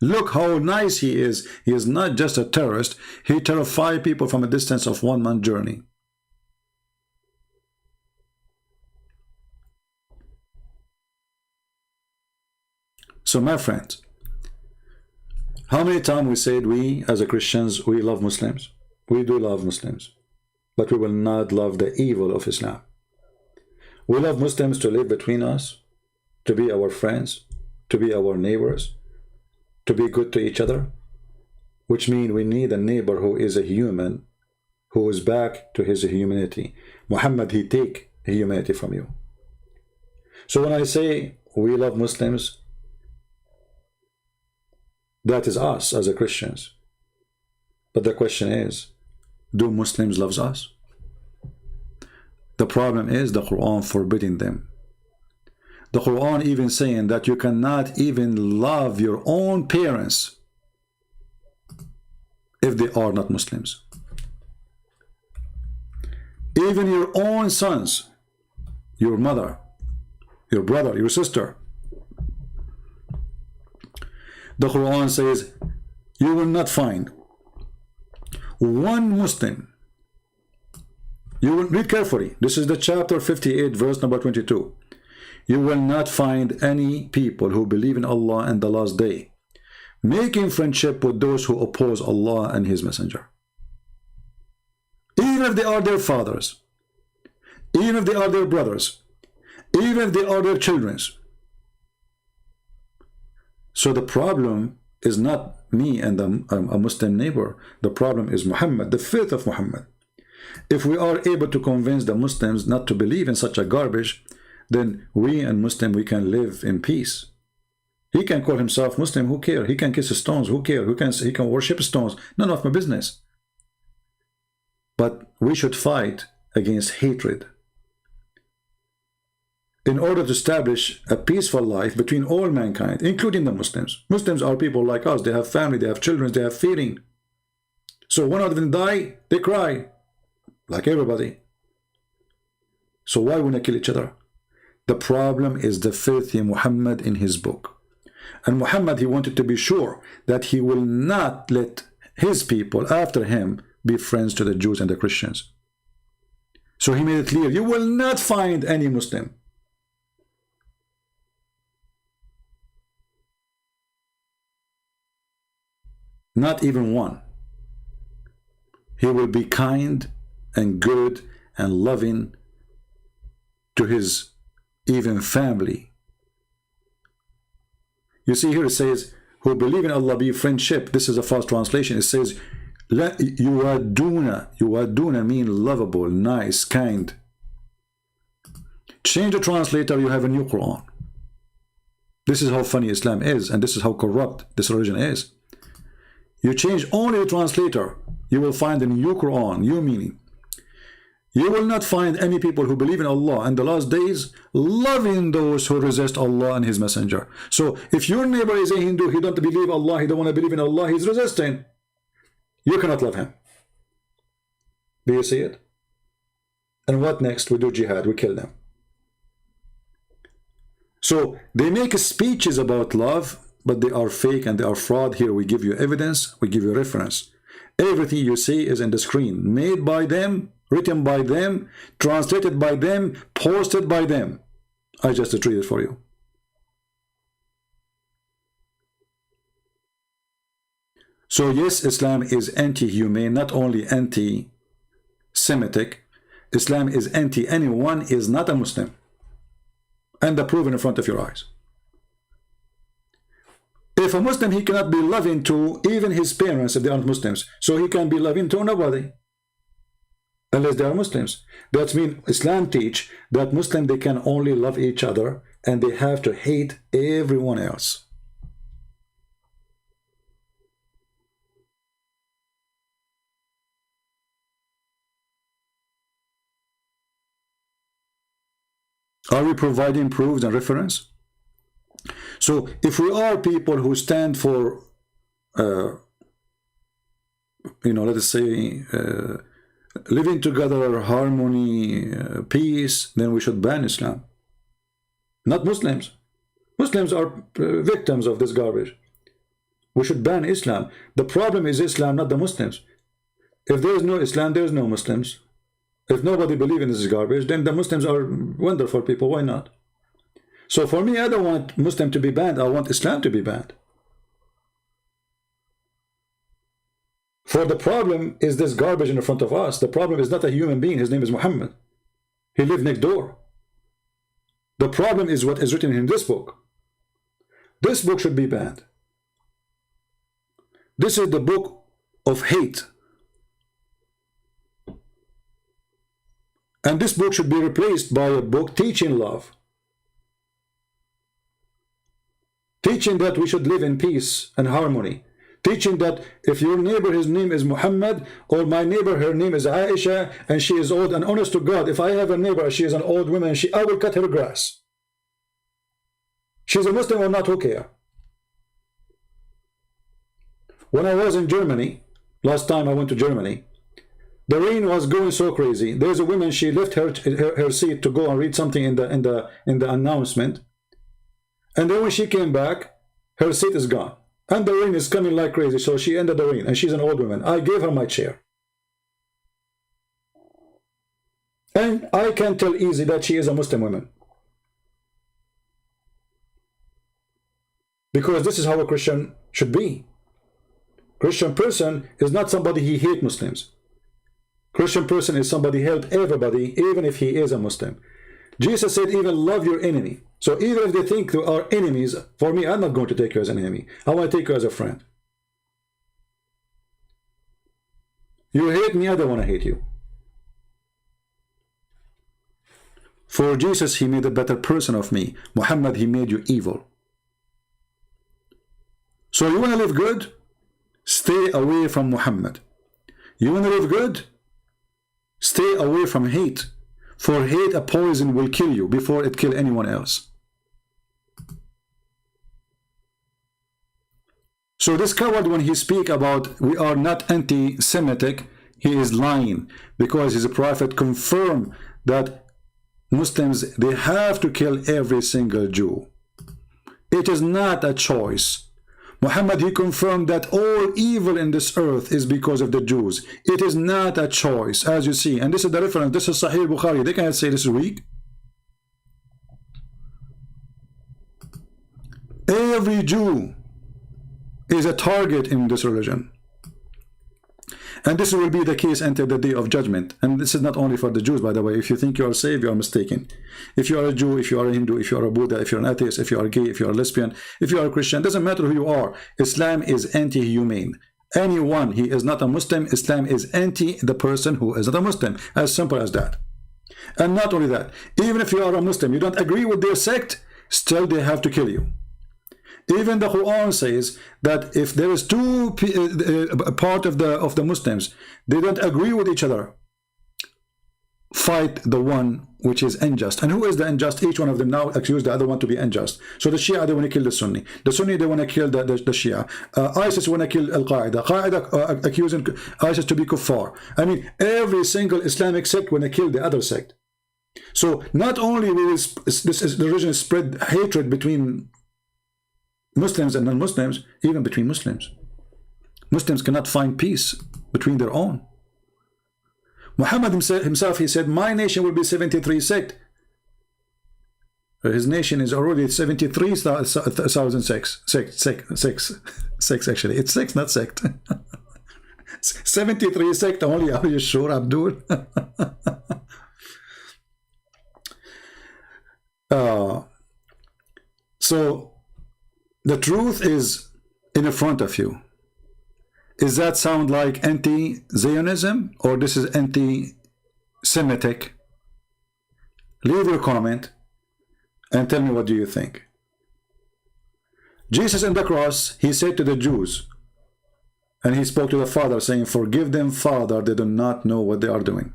Look how nice he is. He is not just a terrorist. He terrified people from a distance of 1 month journey. So my friends, how many times we said we as a Christians, we love Muslims? We do love Muslims, but we will not love the evil of Islam. We love Muslims to live between us, to be our friends, to be our neighbors, to be good to each other, which means we need a neighbor who is a human, who is back to his humanity. Muhammad, he take humanity from you. So when I say we love Muslims, that is us as a Christians. But the question is, do Muslims love us? The problem is the Quran forbidding them. The Quran even saying that you cannot even love your own parents if they are not Muslims. Even your own sons, your mother, your brother, your sister. The Quran says you will not find one Muslim. You will read carefully. This is the chapter 58, verse number 22. You will not find any people who believe in Allah and the last day making friendship with those who oppose Allah and His Messenger. Even if they are their fathers, even if they are their brothers, even if they are their children. So the problem is not me and a Muslim neighbor. The problem is Muhammad, the faith of Muhammad. If we are able to convince the Muslims not to believe in such a garbage, then we and Muslim, we can live in peace. He can call himself Muslim, who cares? He can kiss stones, who cares? He can worship stones, none of my business. But we should fight against hatred in order to establish a peaceful life between all mankind, including the Muslims. Muslims are people like us. They have family, they have children, they have feeling. So one of them die, they cry, like everybody. So why would they kill each other? The problem is the faith in Muhammad in his book. And Muhammad, he wanted to be sure that he will not let his people after him be friends to the Jews and the Christians. So he made it clear, you will not find any Muslim not even one. He will be kind and good and loving to his even family. You see here it says, who believe in Allah be friendship. This is a false translation. It says, yuwaduna mean lovable, nice, kind. Change the translator, you have a new Quran. This is how funny Islam is, and this is how corrupt this religion is. You change only the translator, you will find a new Quran, new meaning. You will not find any people who believe in Allah and the last days loving those who resist Allah and His Messenger. So if your neighbor is a Hindu, he don't believe Allah, he don't want to believe in Allah, he's resisting, you cannot love him. Do you see it? And what next? We do jihad, we kill them. So they make speeches about love, but they are fake and they are fraud. Here we give you evidence, we give you reference. Everything you see is in the screen, made by them, written by them, translated by them, posted by them. I just read it for you. So yes, Islam is anti-humane, not only anti-Semitic. Islam is anti-anyone is not a Muslim. And the proof in front of your eyes. If a Muslim, he cannot be loving to even his parents if they aren't Muslims. So he can be loving to nobody. Unless they are Muslims. That means Islam teach that Muslims, they can only love each other and they have to hate everyone else. Are we providing proofs and reference? So if we are people who stand for, let us say, living together, harmony, peace, then we should ban Islam. Not Muslims. Muslims are victims of this garbage. We should ban Islam. The problem is Islam, not the Muslims. If there is no Islam, there is no Muslims. If nobody believes in this garbage, then the Muslims are wonderful people. Why not? So for me, I don't want Muslim to be banned. I want Islam to be banned. For the problem is this garbage in front of us. The problem is not a human being. His name is Muhammad. He lived next door. The problem is what is written in this book. This book should be banned. This is the book of hate. And this book should be replaced by a book teaching love. Teaching that we should live in peace and harmony. Teaching that if your neighbor, his name is Muhammad, or my neighbor, her name is Aisha, and she is old, and honest to God, if I have a neighbor, she is an old woman, I will cut her grass. She's a Muslim or not, who care? When I was in Germany, last time I went to Germany, the rain was going so crazy. There's a woman, she left her seat to go and read something in the announcement. And then when she came back, her seat is gone. And the rain is coming like crazy, so she ended the rain, and she's an old woman. I gave her my chair. And I can tell easy that she is a Muslim woman. Because this is how a Christian should be. Christian person is not somebody he hates Muslims. Christian person is somebody help everybody, even if he is a Muslim. Jesus said, even love your enemy. So even if they think they are enemies, for me, I'm not going to take you as an enemy. I want to take you as a friend. You hate me, I don't want to hate you. For Jesus, he made a better person of me. Muhammad, he made you evil. So you want to live good? Stay away from Muhammad. You want to live good? Stay away from hate. For hate, a poison will kill you before it kills anyone else. So this coward, when he speak about we are not anti-Semitic, he is lying, because his prophet confirmed that Muslims, they have to kill every single Jew. It is not a choice. Muhammad, he confirmed that all evil in this earth is because of the Jews. It is not a choice, as you see. And this is the reference. This is Sahih Bukhari. They cannot say this is weak. Every Jew is a target in this religion. And this will be the case until the day of judgment. And this is not only for the Jews, by the way. If you think you are saved, you are mistaken. If you are a Jew, if you are a Hindu, if you are a Buddha, if you are an atheist, if you are gay, if you are a lesbian, if you are a Christian, doesn't matter who you are. Islam is anti-humane. Anyone, he is not a Muslim, Islam is anti the person who is not a Muslim. As simple as that. And not only that, even if you are a Muslim, you don't agree with their sect, still they have to kill you. Even the Quran says that if there is two part of the Muslims, they don't agree with each other, fight the one which is unjust. And who is the unjust? Each one of them now accuse the other one to be unjust. So the Shia, they want to kill the Sunni. The Sunni, they want to kill the Shia. ISIS want to kill Al-Qaeda. Qaeda accusing ISIS to be kuffar. I mean, every single Islamic sect want to kill the other sect. So not only will the religion spread hatred between Muslims and non-Muslims, even between Muslims. Muslims cannot find peace between their own. Muhammad himself, he said, my nation will be 73 sect. His nation is already 73,000 sects actually. It's sect, not sect. 73 sect only. Are you sure, Abdul? So the truth is in front of you. Does that sound like anti-Zionism or this is anti-Semitic? Leave your comment and tell me what do you think. Jesus on the cross, he said to the Jews, and he spoke to the Father saying, forgive them, Father, they do not know what they are doing.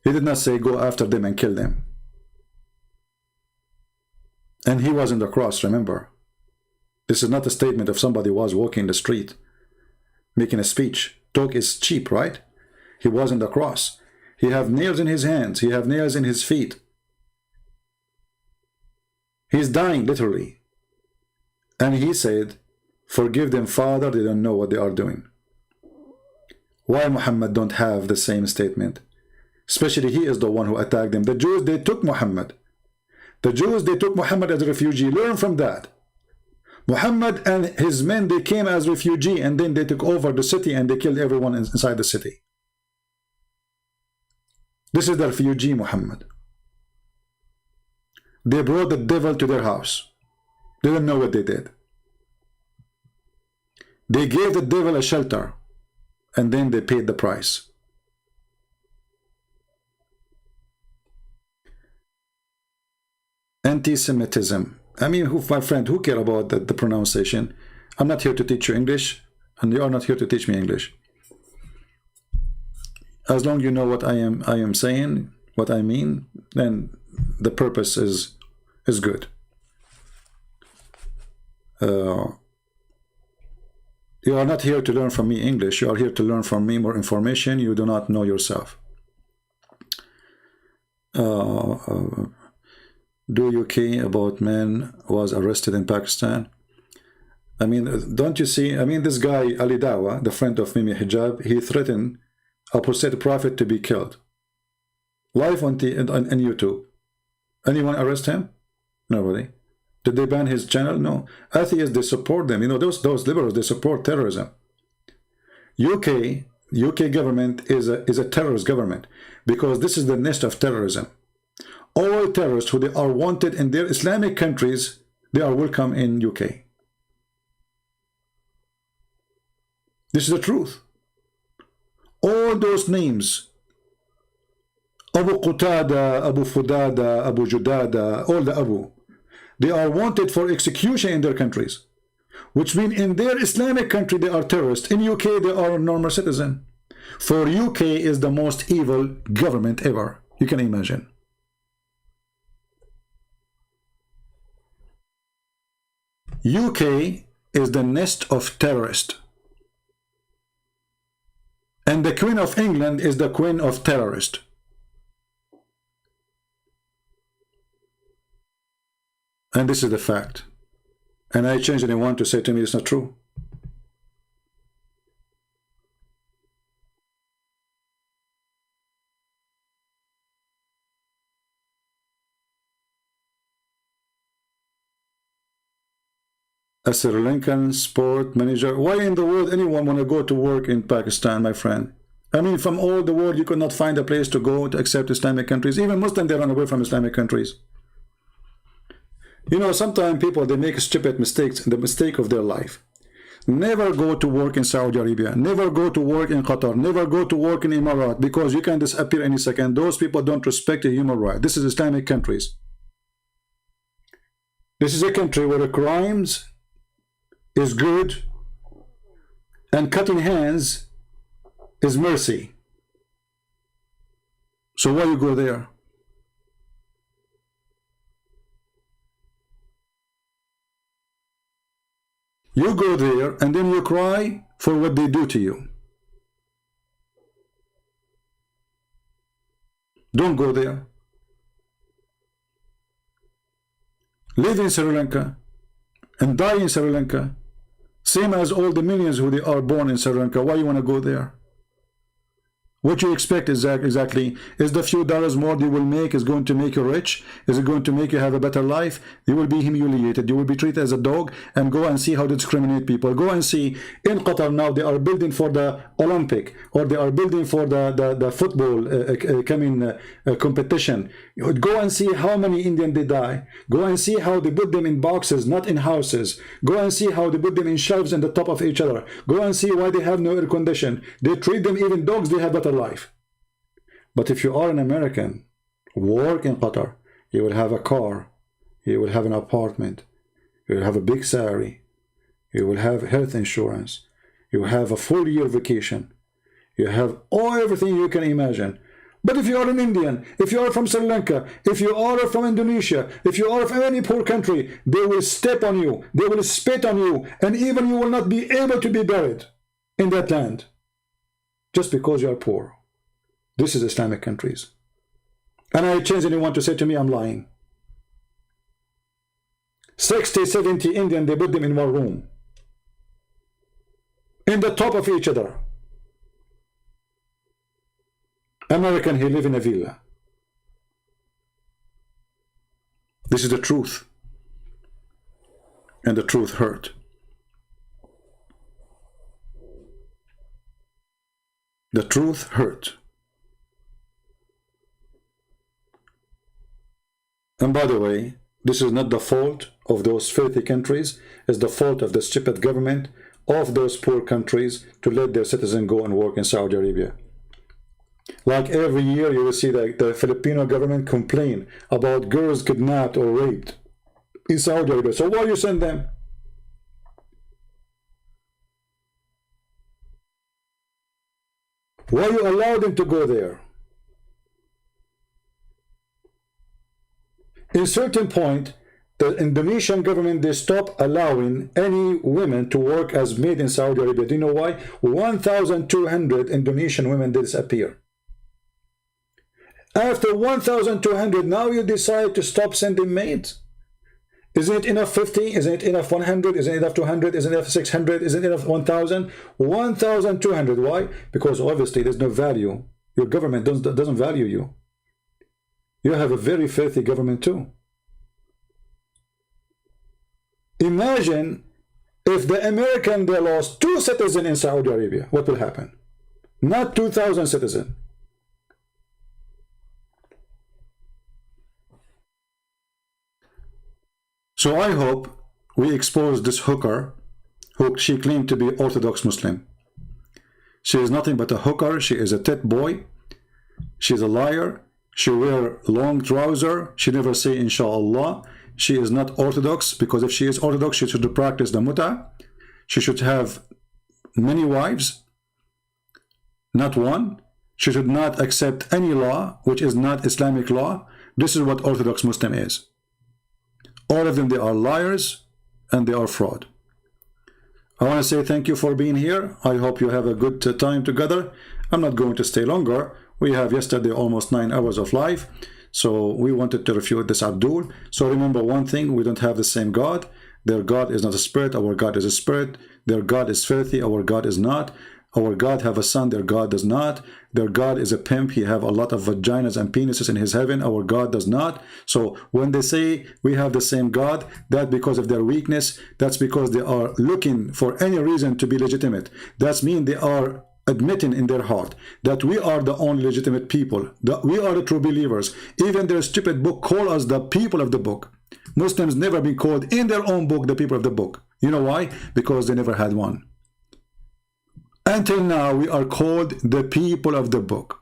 He did not say go after them and kill them. And he was on the cross, remember. This is not a statement of somebody who was walking the street, making a speech. Talk is cheap, right? He was on the cross. He have nails in his hands. He have nails in his feet. He's dying, literally. And he said, forgive them, Father, they don't know what they are doing. Why Muhammad don't have the same statement? Especially he is the one who attacked them. The Jews, they took Muhammad. The Jews, they took Muhammad as a refugee. Learn from that. Muhammad and his men, they came as refugee and then they took over the city and they killed everyone inside the city. This is the refugee Muhammad. They brought the devil to their house. They didn't know what they did. They gave the devil a shelter and then they paid the price. Anti-Semitism. I mean, my friend, who care about the pronunciation? I'm not here to teach you English, and you are not here to teach me English. As long as you know what I am saying, what I mean, then the purpose is good. You are not here to learn from me English. You are here to learn from me more information you do not know yourself. Do you care about man was arrested in Pakistan? I mean, don't you see? I mean, this guy Ali Dawa, the friend of Mimi Hijab, he threatened a prostate prophet to be killed. Live on YouTube. Anyone arrest him? Nobody. Did they ban his channel? No. Atheists, they support them. You know, those liberals, they support terrorism. UK government is a terrorist government because this is the nest of terrorism. All terrorists who they are wanted in their Islamic countries, they are welcome in UK. This is the truth. All those names, Abu Qutada, Abu Fudada, Abu Judada, all the Abu, they are wanted for execution in their countries, which means in their Islamic country they are terrorists. In UK they are a normal citizen. For UK is the most evil government ever. You can imagine. UK is the nest of terrorists. And the Queen of England is the queen of terrorists. And this is the fact. And I change anyone to say to me it's not true. A Sri Lankan sport manager. Why in the world anyone want to go to work in Pakistan, my friend? I mean, from all the world, you could not find a place to go to accept Islamic countries. Even Muslims, they run away from Islamic countries. You know, sometimes people, they make stupid mistakes, the mistake of their life. Never go to work in Saudi Arabia. Never go to work in Qatar. Never go to work in Emirates, because you can disappear any second. Those people don't respect the human right. This is Islamic countries. This is a country where the crimes is good and cutting hands is mercy. So why you go there? You go there and then you cry for what they do to you. Don't go there. Live in Sri Lanka and die in Sri Lanka, same as all the millions who they are born in Sri Lanka. Why you want to go there? What you expect is exactly is the few dollars more you will make is going to make you rich? Is it going to make you have a better life? You will be humiliated. You will be treated as a dog. And go and see how they discriminate people. Go and see in Qatar now they are building for the Olympic, or they are building for the football competition. Go and see how many Indians they die. Go and see how they put them in boxes, not in houses. Go and see how they put them in shelves on the top of each other. Go and see why they have no air condition. They treat them, even dogs, they have better life. But if you are an American, work in Qatar, you will have a car, you will have an apartment, you will have a big salary, you will have health insurance, you will have a full year vacation, you have everything you can imagine. But if you are an Indian, if you are from Sri Lanka, if you are from Indonesia, if you are from any poor country, they will step on you, they will spit on you, and even you will not be able to be buried in that land just because you are poor. This is Islamic countries. And I challenge anyone to say to me I'm lying. 60, 70 Indians, they put them in one room, in the top of each other. American, he live in a villa. This is the truth. And the truth hurt. The truth hurt. And by the way, this is not the fault of those filthy countries. It's the fault of the stupid government of those poor countries to let their citizens go and work in Saudi Arabia. Like every year you will see that the Filipino government complain about girls kidnapped or raped in Saudi Arabia. So why you send them? Why you allow them to go there? In certain point, the Indonesian government, they stop allowing any women to work as maid in Saudi Arabia. Do you know why? 1,200 Indonesian women disappear. After 1,200, now you decide to stop sending maids. Isn't it enough 50? Isn't it enough 100? Isn't it enough 200? Isn't it enough 600? Isn't it enough 1,000? 1,200. Why? Because obviously there's no value. Your government doesn't value you. You have a very filthy government too. Imagine if the American, they lost 2 citizens in Saudi Arabia. What will happen? Not 2,000 citizens. So I hope we expose this hooker who she claimed to be Orthodox Muslim. She is nothing but a hooker. She is a tit boy. She's a liar. She wear long trouser. She never say inshallah. She is not Orthodox, because if she is Orthodox, she should practice the muta. She should have many wives, not one. She should not accept any law which is not Islamic law. This is what Orthodox Muslim is. All of them, they are liars and they are fraud. I want to say thank you for being here. I hope you have a good time together. I'm not going to stay longer. We have yesterday almost 9 hours of live. So we wanted to refute this Abdul. So remember one thing, we don't have the same God. Their God is not a spirit, our God is a spirit. Their God is filthy, our God is not. Our God have a son, their God does not. Their God is a pimp, he have a lot of vaginas and penises in his heaven, our God does not. So when they say we have the same God, that's because of their weakness. That's because they are looking for any reason to be legitimate. That means they are admitting in their heart that we are the only legitimate people, that we are the true believers. Even their stupid book call us the people of the book. Muslims never been called in their own book the people of the book. You know why? Because they never had one. Until now, we are called the people of the book.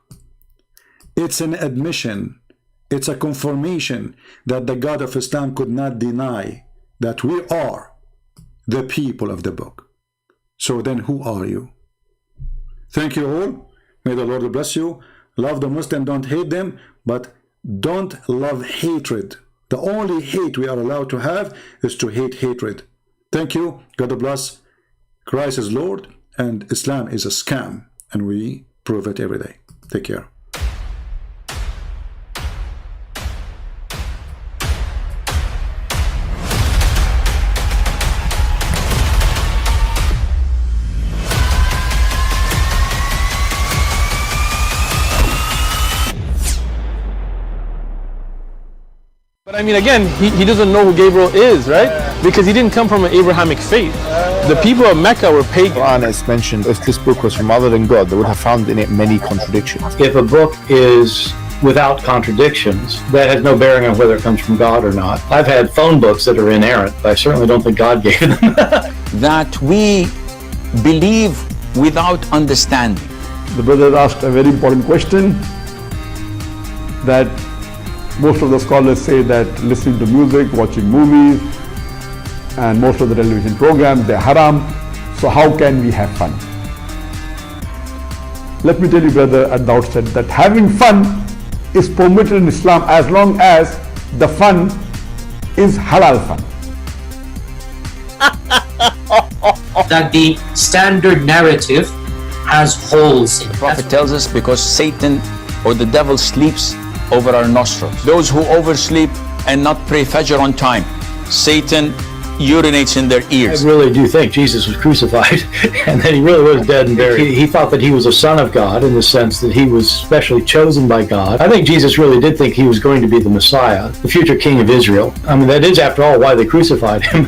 It's an admission, it's a confirmation that the God of Islam could not deny that we are the people of the book. So then who are you? Thank you all. May the Lord bless you. Love the Muslim, don't hate them, but don't love hatred. The only hate we are allowed to have is to hate hatred. Thank you. God bless. Christ is Lord. And Islam is a scam, and we prove it every day. Take care. But I mean, again, he doesn't know who Gabriel is, right? Because he didn't come from an Abrahamic faith. The people of Mecca were pagan. Quran has mentioned if this book was from other than God, they would have found in it many contradictions. If a book is without contradictions, that has no bearing on whether it comes from God or not. I've had phone books that are inerrant, but I certainly don't think God gave them. That we believe without understanding. The brother asked a very important question, that most of the scholars say that listening to music, watching movies, and most of the television programs, they're haram. So how can we have fun? Let me tell you, brother, at the outset that having fun is permitted in Islam as long as the fun is halal fun. That the standard narrative has holes in it. The Prophet tells us because Satan or the devil sleeps over our nostrils. Those who oversleep and not pray Fajr on time, Satan urinates in their I ears. really do think Jesus was crucified and that he really was dead and buried. He thought that he was a son of God in the sense that he was specially chosen by God. I think Jesus really did think he was going to be the Messiah, the future king of Israel. I mean, that is, after all, why they crucified him.